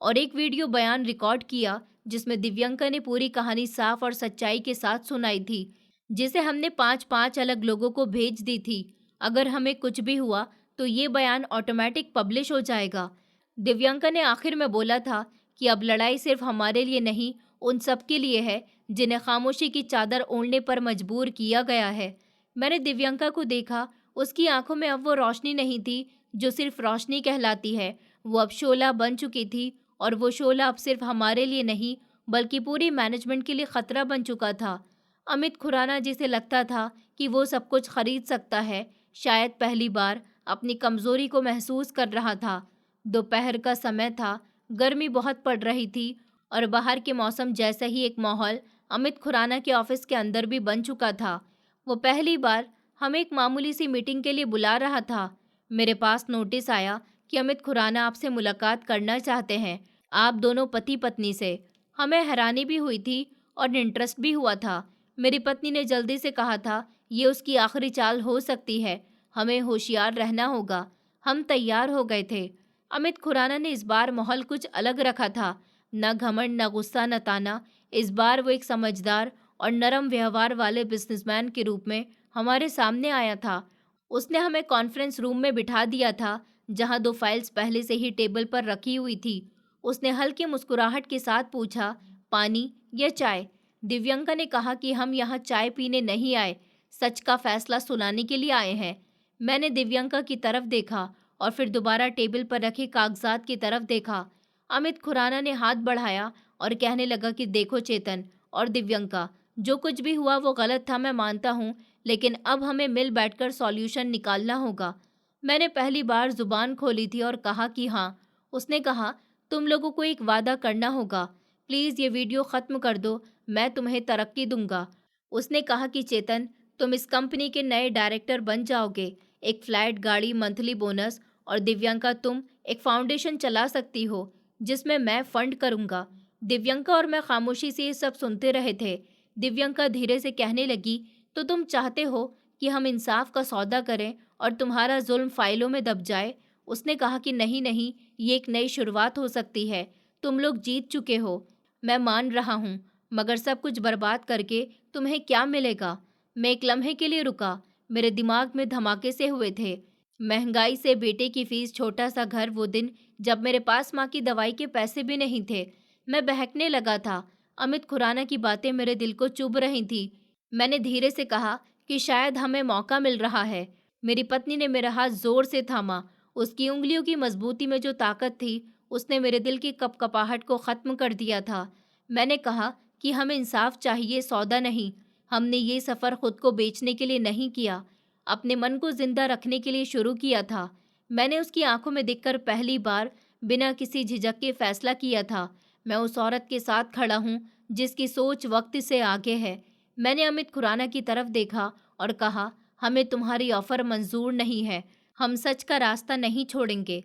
A: और एक वीडियो बयान रिकॉर्ड किया जिसमें दिव्यंका ने पूरी कहानी साफ और सच्चाई के साथ सुनाई थी, जिसे हमने 5-5 अलग लोगों को भेज दी थी। अगर हमें कुछ भी हुआ तो ये बयान ऑटोमेटिक पब्लिश हो जाएगा। दिव्यंका ने आखिर में बोला था कि अब लड़ाई सिर्फ हमारे लिए नहीं, उन सब के लिए है जिन्हें खामोशी की चादर ओढ़ने पर मजबूर किया गया है। मैंने दिव्यंका को देखा, उसकी आंखों में अब वो रोशनी नहीं थी जो सिर्फ रोशनी कहलाती है। वो अब शोला बन चुकी थी, और वो शोला अब सिर्फ हमारे लिए नहीं बल्कि पूरी मैनेजमेंट के लिए खतरा बन चुका था। अमित खुराना, जिसे लगता था कि वो सब कुछ खरीद सकता है, शायद पहली बार अपनी कमजोरी को महसूस कर रहा था। दोपहर का समय था, गर्मी बहुत पड़ रही थी और बाहर के मौसम जैसा ही एक माहौल अमित खुराना के ऑफिस के अंदर भी बन चुका था। वो पहली बार हमें एक मामूली सी मीटिंग के लिए बुला रहा था। मेरे पास नोटिस आया कि अमित खुराना आपसे मुलाकात करना चाहते हैं, आप दोनों पति पत्नी से। हमें हैरानी भी हुई थी और इंटरेस्ट भी हुआ था। मेरी पत्नी ने जल्दी से कहा था, ये उसकी आखिरी चाल हो सकती है, हमें होशियार रहना होगा। हम तैयार हो गए थे। अमित खुराना ने इस बार माहौल कुछ अलग रखा था, न घमंड, न गुस्सा, न ताना। इस बार वो एक समझदार और नरम व्यवहार वाले बिजनेसमैन के रूप में हमारे सामने आया था। उसने हमें कॉन्फ्रेंस रूम में बिठा दिया था, जहां दो फाइल्स पहले से ही टेबल पर रखी हुई थी। उसने हल्की मुस्कुराहट के साथ पूछा, पानी या चाय? दिव्यंका ने कहा कि हम यहाँ चाय पीने नहीं आए, सच का फैसला सुनाने के लिए आए हैं। मैंने दिव्यंका की तरफ देखा और फिर दोबारा टेबल पर रखे कागजात की तरफ देखा। अमित खुराना ने हाथ बढ़ाया और कहने लगा कि देखो चेतन और दिव्यंका, जो कुछ भी हुआ वो गलत था, मैं मानता हूँ, लेकिन अब हमें मिल बैठकर सॉल्यूशन निकालना होगा। मैंने पहली बार जुबान खोली थी और कहा कि हाँ। उसने कहा, तुम लोगों को एक वादा करना होगा, प्लीज़ ये वीडियो ख़त्म कर दो, मैं तुम्हें तरक्की दूंगा। उसने कहा कि चेतन, तुम इस कंपनी के नए डायरेक्टर बन जाओगे, एक फ्लैट गाड़ी, मंथली बोनस, और दिव्यंका तुम एक फाउंडेशन चला सकती हो जिसमें मैं फंड करूंगा। दिव्यंका और मैं खामोशी से ये सब सुनते रहे थे। दिव्यंका धीरे से कहने लगी, तो तुम चाहते हो कि हम इंसाफ का सौदा करें और तुम्हारा जुल्म फाइलों में दब जाए? उसने कहा कि नहीं नहीं, ये एक नई शुरुआत हो सकती है, तुम लोग जीत चुके हो, मैं मान रहा हूँ, मगर सब कुछ बर्बाद करके तुम्हें क्या मिलेगा? मैं एक लम्हे के लिए रुका, मेरे दिमाग में धमाके से हुए थे। महंगाई से बेटे की फीस, छोटा सा घर, वो दिन जब मेरे पास माँ की दवाई के पैसे भी नहीं थे। मैं बहकने लगा था। अमित खुराना की बातें मेरे दिल को चुभ रही थी। मैंने धीरे से कहा कि शायद हमें मौका मिल रहा है। मेरी पत्नी ने मेरा हाथ जोर से थामा। उसकी उंगलियों की मजबूती में जो ताकत थी, उसने मेरे दिल की कपकपाहट को ख़त्म कर दिया था। मैंने कहा कि हमें इंसाफ चाहिए, सौदा नहीं। हमने ये सफ़र खुद को बेचने के लिए नहीं किया, अपने मन को जिंदा रखने के लिए शुरू किया था। मैंने उसकी आंखों में देखकर पहली बार बिना किसी झिझक के फैसला किया था, मैं उस औरत के साथ खड़ा हूँ जिसकी सोच वक्त से आगे है। मैंने अमित खुराना की तरफ देखा और कहा, हमें तुम्हारी ऑफर मंजूर नहीं है, हम सच का रास्ता नहीं छोड़ेंगे।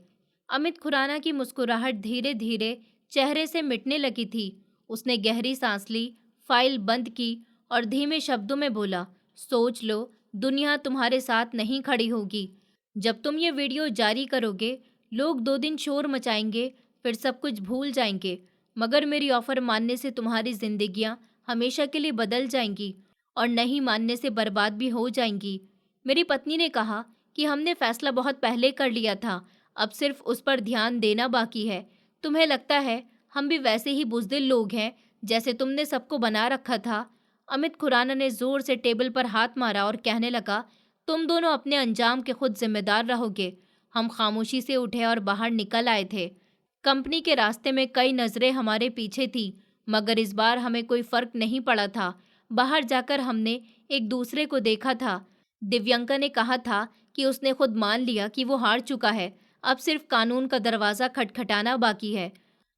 A: अमित खुराना की मुस्कुराहट धीरे धीरे चेहरे से मिटने लगी थी। उसने गहरी सांस ली, फाइल बंद की और धीमे शब्दों में बोला, सोच लो, दुनिया तुम्हारे साथ नहीं खड़ी होगी। जब तुम ये वीडियो जारी करोगे, लोग 2 दिन शोर मचाएंगे, फिर सब कुछ भूल जाएंगे, मगर मेरी ऑफर मानने से तुम्हारी जिंदगियां हमेशा के लिए बदल जाएंगी और नहीं मानने से बर्बाद भी हो जाएंगी। मेरी पत्नी ने कहा कि हमने फैसला बहुत पहले कर लिया था, अब सिर्फ उस पर ध्यान देना बाकी है। तुम्हें लगता है हम भी वैसे ही बुज़दिल लोग हैं जैसे तुमने सबको बना रखा था? अमित खुराना ने जोर से टेबल पर हाथ मारा और कहने लगा, तुम दोनों अपने अंजाम के खुद जिम्मेदार रहोगे। हम खामोशी से उठे और बाहर निकल आए थे। कंपनी के रास्ते में कई नजरें हमारे पीछे थी, मगर इस बार हमें कोई फर्क नहीं पड़ा था। बाहर जाकर हमने एक दूसरे को देखा था। दिव्यंका ने कहा था कि उसने खुद मान लिया कि वो हार चुका है, अब सिर्फ कानून का दरवाज़ा खटखटाना बाकी है।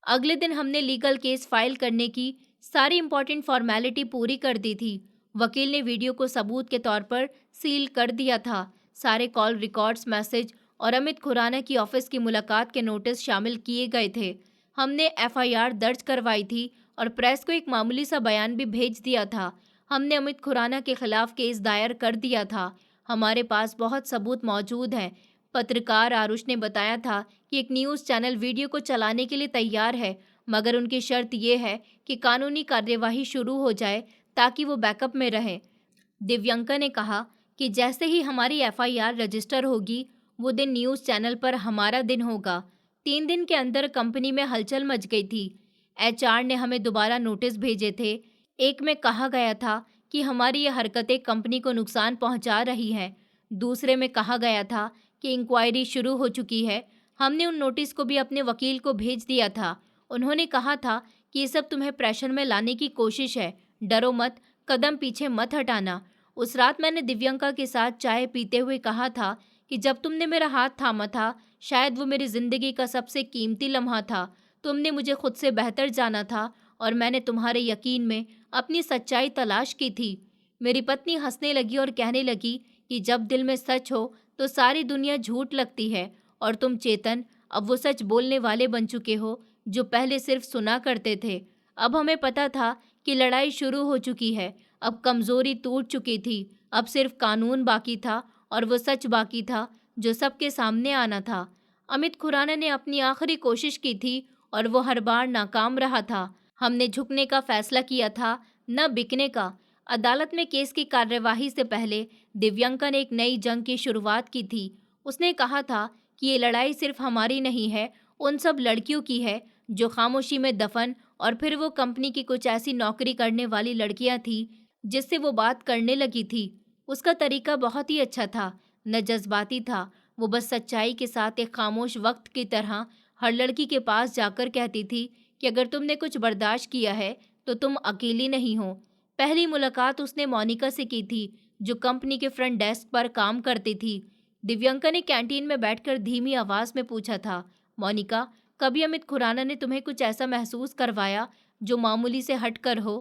A: अगले दिन हमने लीगल केस फाइल करने की सारी इम्पोर्टेंट फॉर्मेलिटी पूरी कर दी थी। वकील ने वीडियो को सबूत के तौर पर सील कर दिया था। सारे कॉल रिकॉर्ड्स, मैसेज और अमित खुराना की ऑफिस की मुलाकात के नोटिस शामिल किए गए थे। हमने एफआईआर दर्ज करवाई थी और प्रेस को एक मामूली सा बयान भी भेज दिया था। हमने अमित खुराना के खिलाफ केस दायर कर दिया था। हमारे पास बहुत सबूत मौजूद हैं। पत्रकार आरुष ने बताया था कि एक न्यूज़ चैनल वीडियो को चलाने के लिए तैयार है, मगर उनकी शर्त ये है कि कानूनी कार्यवाही शुरू हो जाए ताकि वो बैकअप में रहें। दिव्यंका ने कहा कि जैसे ही हमारी एफआईआर रजिस्टर होगी, वो दिन न्यूज़ चैनल पर हमारा दिन होगा। 3 दिन के अंदर कंपनी में हलचल मच गई थी। एचआर ने हमें दोबारा नोटिस भेजे थे। एक में कहा गया था कि हमारी ये हरकतें कंपनी को नुकसान पहुंचा रही हैं। दूसरे में कहा गया था कि इंक्वायरी शुरू हो चुकी है। हमने उन नोटिस को भी अपने वकील को भेज दिया था। उन्होंने कहा था कि ये सब तुम्हें प्रेशर में लाने की कोशिश है। डरो मत, कदम पीछे मत हटाना। उस रात मैंने दिव्यंका के साथ चाय पीते हुए कहा था कि जब तुमने मेरा हाथ थामा था, शायद वो मेरी जिंदगी का सबसे कीमती लम्हा था। तुमने मुझे खुद से बेहतर जाना था और मैंने तुम्हारे यकीन में अपनी सच्चाई तलाश की थी। मेरी पत्नी हंसने लगी और कहने लगी कि जब दिल में सच हो तो सारी दुनिया झूठ लगती है। और तुम चेतन, अब वो सच बोलने वाले बन चुके हो जो पहले सिर्फ सुना करते थे। अब हमें पता था कि लड़ाई शुरू हो चुकी है। अब कमजोरी टूट चुकी थी। अब सिर्फ कानून बाकी था और वो सच बाकी था जो सबके सामने आना था। अमित खुराना ने अपनी आखिरी कोशिश की थी और वो हर बार नाकाम रहा था। हमने झुकने का फैसला किया था, न बिकने का। अदालत में केस की कार्यवाही से पहले दिव्यंका ने एक नई जंग की शुरुआत की थी। उसने कहा था कि ये लड़ाई सिर्फ हमारी नहीं है, उन सब लड़कियों की है जो खामोशी में दफन और फिर वो कंपनी की कुछ ऐसी नौकरी करने वाली लड़कियां थी जिससे वो बात करने लगी थी। उसका तरीका बहुत ही अच्छा था, न जज्बाती था। वो बस सच्चाई के साथ एक खामोश वक्त की तरह हर लड़की के पास जाकर कहती थी कि अगर तुमने कुछ बर्दाश्त किया है तो तुम अकेली नहीं हो। पहली मुलाकात उसने मोनिका से की थी, जो कंपनी के फ्रंट डेस्क पर काम करती थी। दिव्यंका ने कैंटीन में बैठकर धीमी आवाज में पूछा था, मोनिका, कभी अमित खुराना ने तुम्हें कुछ ऐसा महसूस करवाया जो मामूली से हटकर हो?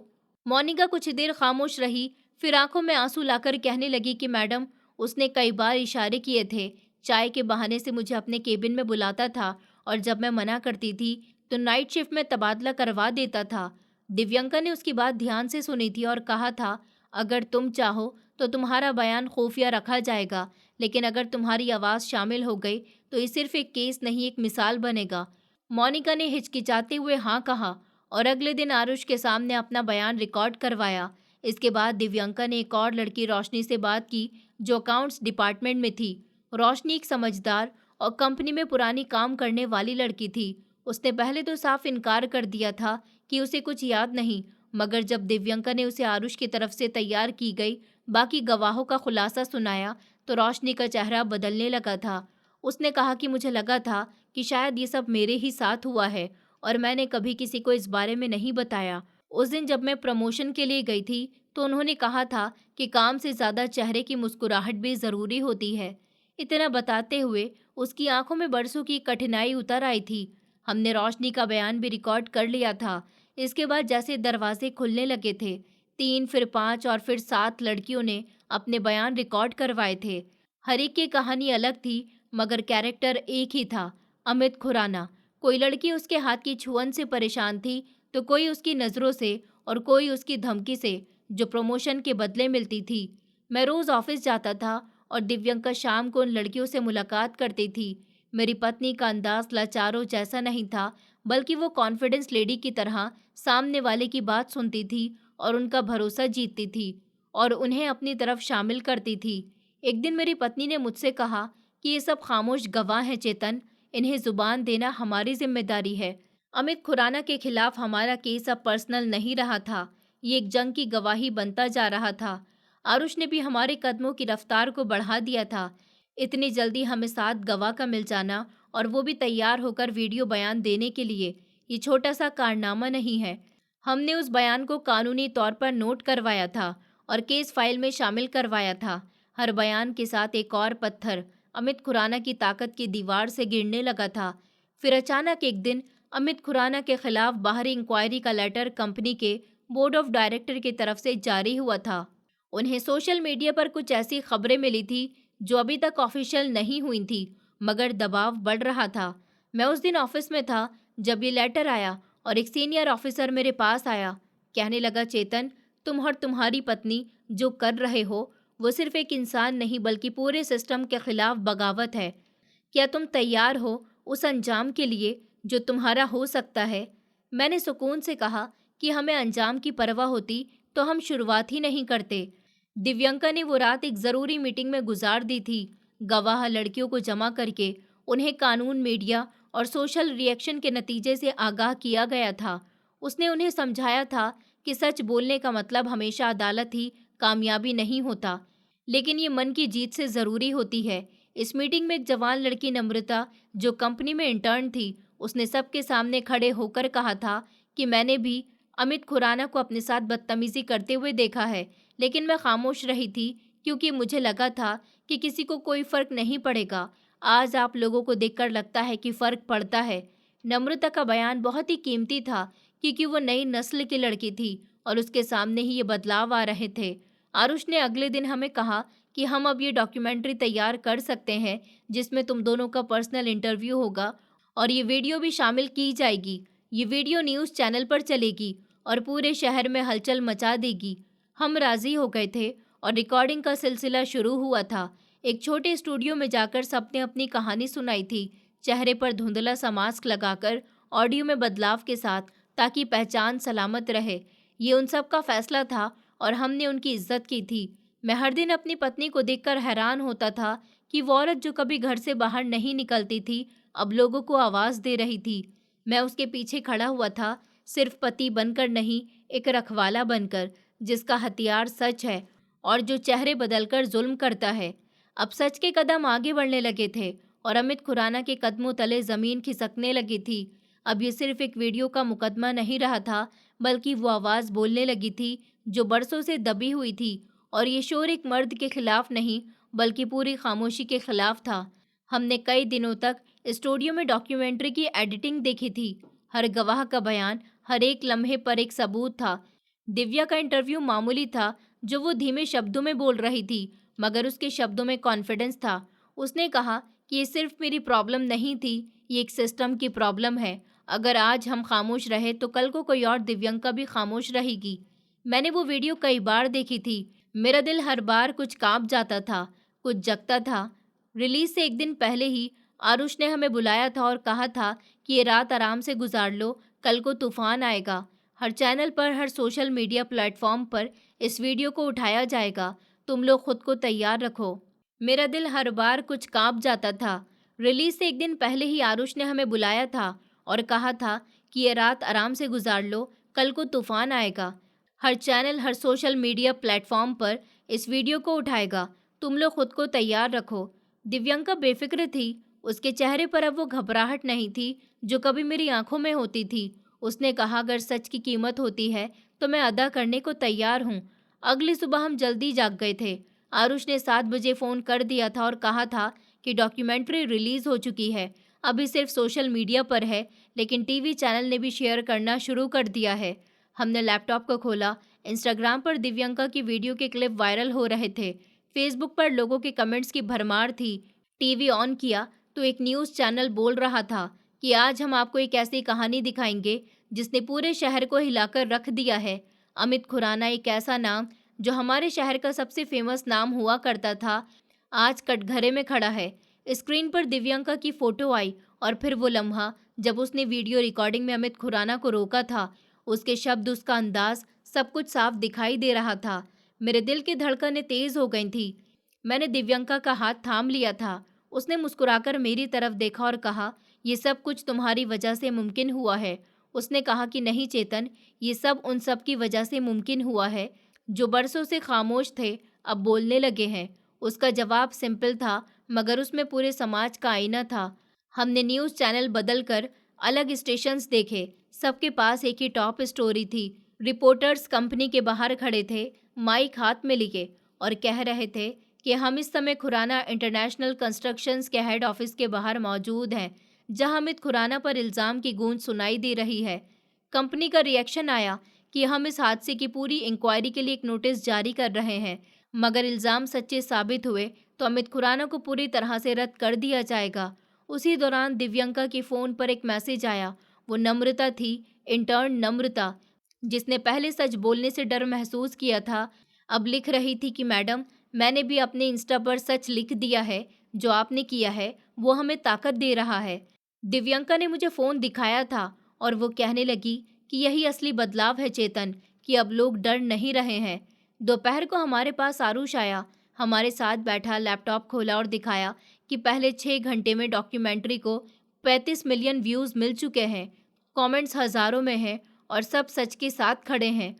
A: मोनिका कुछ देर खामोश रही, फिर आंखों में आंसू लाकर कहने लगी कि मैडम, उसने कई बार इशारे किए थे। चाय के बहाने से मुझे अपने केबिन में बुलाता था और जब मैं मना करती थी तो नाइट शिफ्ट में तबादला करवा देता था। दिव्यंका ने उसकी बात ध्यान से सुनी थी और कहा था, अगर तुम चाहो तो तुम्हारा बयान खुफिया रखा जाएगा, लेकिन अगर तुम्हारी आवाज़ शामिल हो गई तो ये सिर्फ एक केस नहीं, एक मिसाल बनेगा। मोनिका ने हिचकिचाते हुए हाँ कहा और अगले दिन आरुष के सामने अपना बयान रिकॉर्ड करवाया। इसके बाद दिव्यंका ने एक और लड़की रोशनी से बात की, जो अकाउंट्स डिपार्टमेंट में थी। रोशनी एक समझदार और कंपनी में पुरानी काम करने वाली लड़की थी। उसने पहले तो साफ इनकार कर दिया था कि उसे कुछ याद नहीं, मगर जब दिव्यंका ने उसे आरुष की तरफ से तैयार की गई बाकी गवाहों का खुलासा सुनाया तो रोशनी का चेहरा बदलने लगा था। उसने कहा कि मुझे लगा था कि शायद ये सब मेरे ही साथ हुआ है और मैंने कभी किसी को इस बारे में नहीं बताया। उस दिन जब मैं प्रमोशन के लिए गई थी तो उन्होंने कहा था कि काम से ज़्यादा चेहरे की मुस्कुराहट भी ज़रूरी होती है। इतना बताते हुए उसकी आंखों में बरसों की कठिनाई उतर आई थी। हमने रोशनी का बयान भी रिकॉर्ड कर लिया था। इसके बाद जैसे दरवाजे खुलने लगे थे, 3 फिर 5 और फिर 7 लड़कियों ने अपने बयान रिकॉर्ड करवाए थे। हर एक की कहानी अलग थी, मगर कैरेक्टर एक ही था, अमित खुराना। कोई लड़की उसके हाथ की छुअन से परेशान थी तो कोई उसकी नज़रों से और कोई उसकी धमकी से जो प्रमोशन के बदले मिलती थी। मैं रोज़ ऑफिस जाता था और दिव्यंका शाम को उन लड़कियों से मुलाकात करती थी। मेरी पत्नी का अंदाज लाचारों जैसा नहीं था, बल्कि वो कॉन्फिडेंस लेडी की तरह सामने वाले की बात सुनती थी और उनका भरोसा जीतती थी और उन्हें अपनी तरफ शामिल करती थी। एक दिन मेरी पत्नी ने मुझसे कहा कि ये सब खामोश गवाह हैं चेतन, इन्हें जुबान देना हमारी जिम्मेदारी है। अमित खुराना के खिलाफ हमारा केस अब पर्सनल नहीं रहा था, ये एक जंग की गवाही बनता जा रहा था। आरुष ने भी हमारे कदमों की रफ्तार को बढ़ा दिया था। इतनी जल्दी हमें 7 गवाह का मिल जाना और वो भी तैयार होकर वीडियो बयान देने के लिए, ये छोटा सा कारनामा नहीं है। हमने उस बयान को कानूनी तौर पर नोट करवाया था और केस फाइल में शामिल करवाया था। हर बयान के साथ एक और पत्थर अमित खुराना की ताकत की दीवार से गिरने लगा था। फिर अचानक एक दिन अमित खुराना के खिलाफ बाहरी इंक्वायरी का लेटर कंपनी के बोर्ड ऑफ डायरेक्टर की तरफ से जारी हुआ था। उन्हें सोशल मीडिया पर कुछ ऐसी खबरें मिली थी जो अभी तक ऑफिशियल नहीं हुई थी, मगर दबाव बढ़ रहा था। मैं उस दिन ऑफिस में था जब ये लेटर आया और एक सीनियर ऑफिसर मेरे पास आया। कहने लगा, चेतन, तुम और तुम्हारी पत्नी जो कर रहे हो वो सिर्फ एक इंसान नहीं बल्कि पूरे सिस्टम के खिलाफ बगावत है। क्या तुम तैयार हो उस अंजाम के लिए जो तुम्हारा हो सकता है? मैंने सुकून से कहा कि हमें अंजाम की परवाह होती तो हम शुरुआत ही नहीं करते। दिव्यंका ने वो रात एक ज़रूरी मीटिंग में गुजार दी थी। गवाह लड़कियों को जमा करके उन्हें कानून, मीडिया और सोशल रिएक्शन के नतीजे से आगाह किया गया था। उसने उन्हें समझाया था कि सच बोलने का मतलब हमेशा अदालत ही कामयाबी नहीं होता, लेकिन ये मन की जीत से ज़रूरी होती है। इस मीटिंग में एक जवान लड़की नम्रता, जो कंपनी में इंटर्न थी, उसने सबके सामने खड़े होकर कहा था कि मैंने भी अमित खुराना को अपने साथ बदतमीजी करते हुए देखा है, लेकिन मैं खामोश रही थी क्योंकि मुझे लगा था कि किसी को कोई फर्क नहीं पड़ेगा। आज आप लोगों को देखकर लगता है कि फर्क पड़ता है। नम्रता का बयान बहुत ही कीमती था क्योंकि वो नई नस्ल की लड़की थी और उसके सामने ही ये बदलाव आ रहे थे। आरुष ने अगले दिन हमें कहा कि हम अब ये डॉक्यूमेंट्री तैयार कर सकते हैं जिसमें तुम दोनों का पर्सनल इंटरव्यू होगा और ये वीडियो भी शामिल की जाएगी। ये वीडियो न्यूज़ चैनल पर चलेगी और पूरे शहर में हलचल मचा देगी। हम राजी हो गए थे और रिकॉर्डिंग का सिलसिला शुरू हुआ था। एक छोटे स्टूडियो में जाकर सबने अपनी कहानी सुनाई थी, चेहरे पर धुंधला सा मास्क लगाकर, ऑडियो में बदलाव के साथ, ताकि पहचान सलामत रहे। ये उन सब का फैसला था और हमने उनकी इज्जत की थी। मैं हर दिन अपनी पत्नी को देखकर हैरान होता था कि वो औरत जो कभी घर से बाहर नहीं निकलती थी, अब लोगों को आवाज़ दे रही थी। मैं उसके पीछे खड़ा हुआ था, सिर्फ पति बनकर नहीं, एक रखवाला बनकर, जिसका हथियार सच है और जो चेहरे बदलकर जुल्म करता है। अब सच के कदम आगे बढ़ने लगे थे और अमित खुराना के कदमों तले ज़मीन खिसकने लगी थी। अब ये सिर्फ एक वीडियो का मुकदमा नहीं रहा था, बल्कि वो आवाज़ बोलने लगी थी जो बरसों से दबी हुई थी। और ये शोर एक मर्द के खिलाफ नहीं, बल्कि पूरी खामोशी के खिलाफ था। हमने कई दिनों तक स्टूडियो में डॉक्यूमेंट्री की एडिटिंग देखी थी। हर गवाह का बयान, हर एक लम्हे पर एक सबूत था। दिव्या का इंटरव्यू मामूली था, जो वो धीमे शब्दों में बोल रही थी, मगर उसके शब्दों में कॉन्फिडेंस था। उसने कहा कि ये सिर्फ मेरी प्रॉब्लम नहीं थी, ये एक सिस्टम की प्रॉब्लम है। अगर आज हम खामोश रहे तो कल को कोई और दिव्यंका भी खामोश रहेगी। मैंने वो वीडियो कई बार देखी थी। मेरा दिल हर बार कुछ कांप जाता था, कुछ जगता था। रिलीज से एक दिन पहले ही आरुष ने हमें बुलाया था और कहा था कि ये रात आराम से गुजार लो, कल को तूफान आएगा। हर चैनल पर, हर सोशल मीडिया प्लेटफॉर्म पर इस वीडियो को उठाया जाएगा। तुम लोग खुद को तैयार रखो। मेरा दिल हर बार कुछ कांप जाता था। रिलीज से एक दिन पहले ही आरुष ने हमें बुलाया था और कहा था कि ये रात आराम से गुजार लो, कल को तूफान आएगा। हर चैनल, हर सोशल मीडिया प्लेटफॉर्म पर इस वीडियो को उठाएगा। तुम लोग खुद को तैयार रखो। दिव्यंका बेफिक्र थी। उसके चेहरे पर अब वो घबराहट नहीं थी जो कभी मेरी आंखों में होती थी। उसने कहा, अगर सच की कीमत होती है तो मैं अदा करने को तैयार हूँ। अगली सुबह हम जल्दी जाग गए थे। आरुष ने 7 बजे फ़ोन कर दिया था और कहा था कि डॉक्यूमेंट्री रिलीज़ हो चुकी है। अभी सिर्फ सोशल मीडिया पर है, लेकिन टीवी चैनल ने भी शेयर करना शुरू कर दिया है। हमने लैपटॉप को खोला। इंस्टाग्राम पर दिव्यंका की वीडियो के क्लिप वायरल हो रहे थे। फेसबुक पर लोगों के कमेंट्स की भरमार थी। टीवी ऑन किया तो एक न्यूज़ चैनल बोल रहा था कि आज हम आपको एक ऐसी कहानी दिखाएंगे जिसने पूरे शहर को हिलाकर रख दिया है। अमित खुराना, एक ऐसा नाम जो हमारे शहर का सबसे फेमस नाम हुआ करता था, आज कटघरे में खड़ा है। स्क्रीन पर दिव्यंका की फोटो आई और फिर वो लम्हा जब उसने वीडियो रिकॉर्डिंग में अमित खुराना को रोका था। उसके शब्द, उसका अंदाज, सब कुछ साफ दिखाई दे रहा था। मेरे दिल की धड़कनें तेज हो गई थी। मैंने दिव्यंका का हाथ थाम लिया था। उसने मुस्कुराकर मेरी तरफ देखा और कहा, ये सब कुछ तुम्हारी वजह से मुमकिन हुआ है। उसने कहा कि नहीं चेतन, ये सब उन सब की वजह से मुमकिन हुआ है जो बरसों से खामोश थे, अब बोलने लगे हैं। उसका जवाब सिंपल था, मगर उसमें पूरे समाज का आईना था। हमने न्यूज़ चैनल बदलकर अलग स्टेशंस देखे। सबके पास एक ही टॉप स्टोरी थी। रिपोर्टर्स कंपनी के बाहर खड़े थे, माइक हाथ में लिए, और कह रहे थे कि हम इस समय खुराना इंटरनेशनल कंस्ट्रक्शंस के हेड ऑफिस के बाहर मौजूद हैं, जहां अमित खुराना पर इल्ज़ाम की गूंज सुनाई दे रही है। कंपनी का रिएक्शन आया कि हम इस हादसे की पूरी इंक्वायरी के लिए एक नोटिस जारी कर रहे हैं, मगर इल्ज़ाम सच्चे साबित हुए तो अमित खुराना को पूरी तरह से रद्द कर दिया जाएगा। उसी दौरान दिव्यंका के फ़ोन पर एक मैसेज आया। वो नम्रता थी, इंटर्न नम्रता, जिसने पहले सच बोलने से डर महसूस किया था, अब लिख रही थी कि मैडम, मैंने भी अपने इंस्टा पर सच लिख दिया है। जो आपने किया है वो हमें ताकत दे रहा है। दिव्यंका ने मुझे फ़ोन दिखाया था और वो कहने लगी कि यही असली बदलाव है चेतन, कि अब लोग डर नहीं रहे हैं। दोपहर को हमारे पास आरुष आया, हमारे साथ बैठा, लैपटॉप खोला और दिखाया कि पहले 6 घंटे में डॉक्यूमेंट्री को 35 मिलियन व्यूज़ मिल चुके हैं। कमेंट्स हज़ारों में हैं और सब सच के साथ खड़े हैं।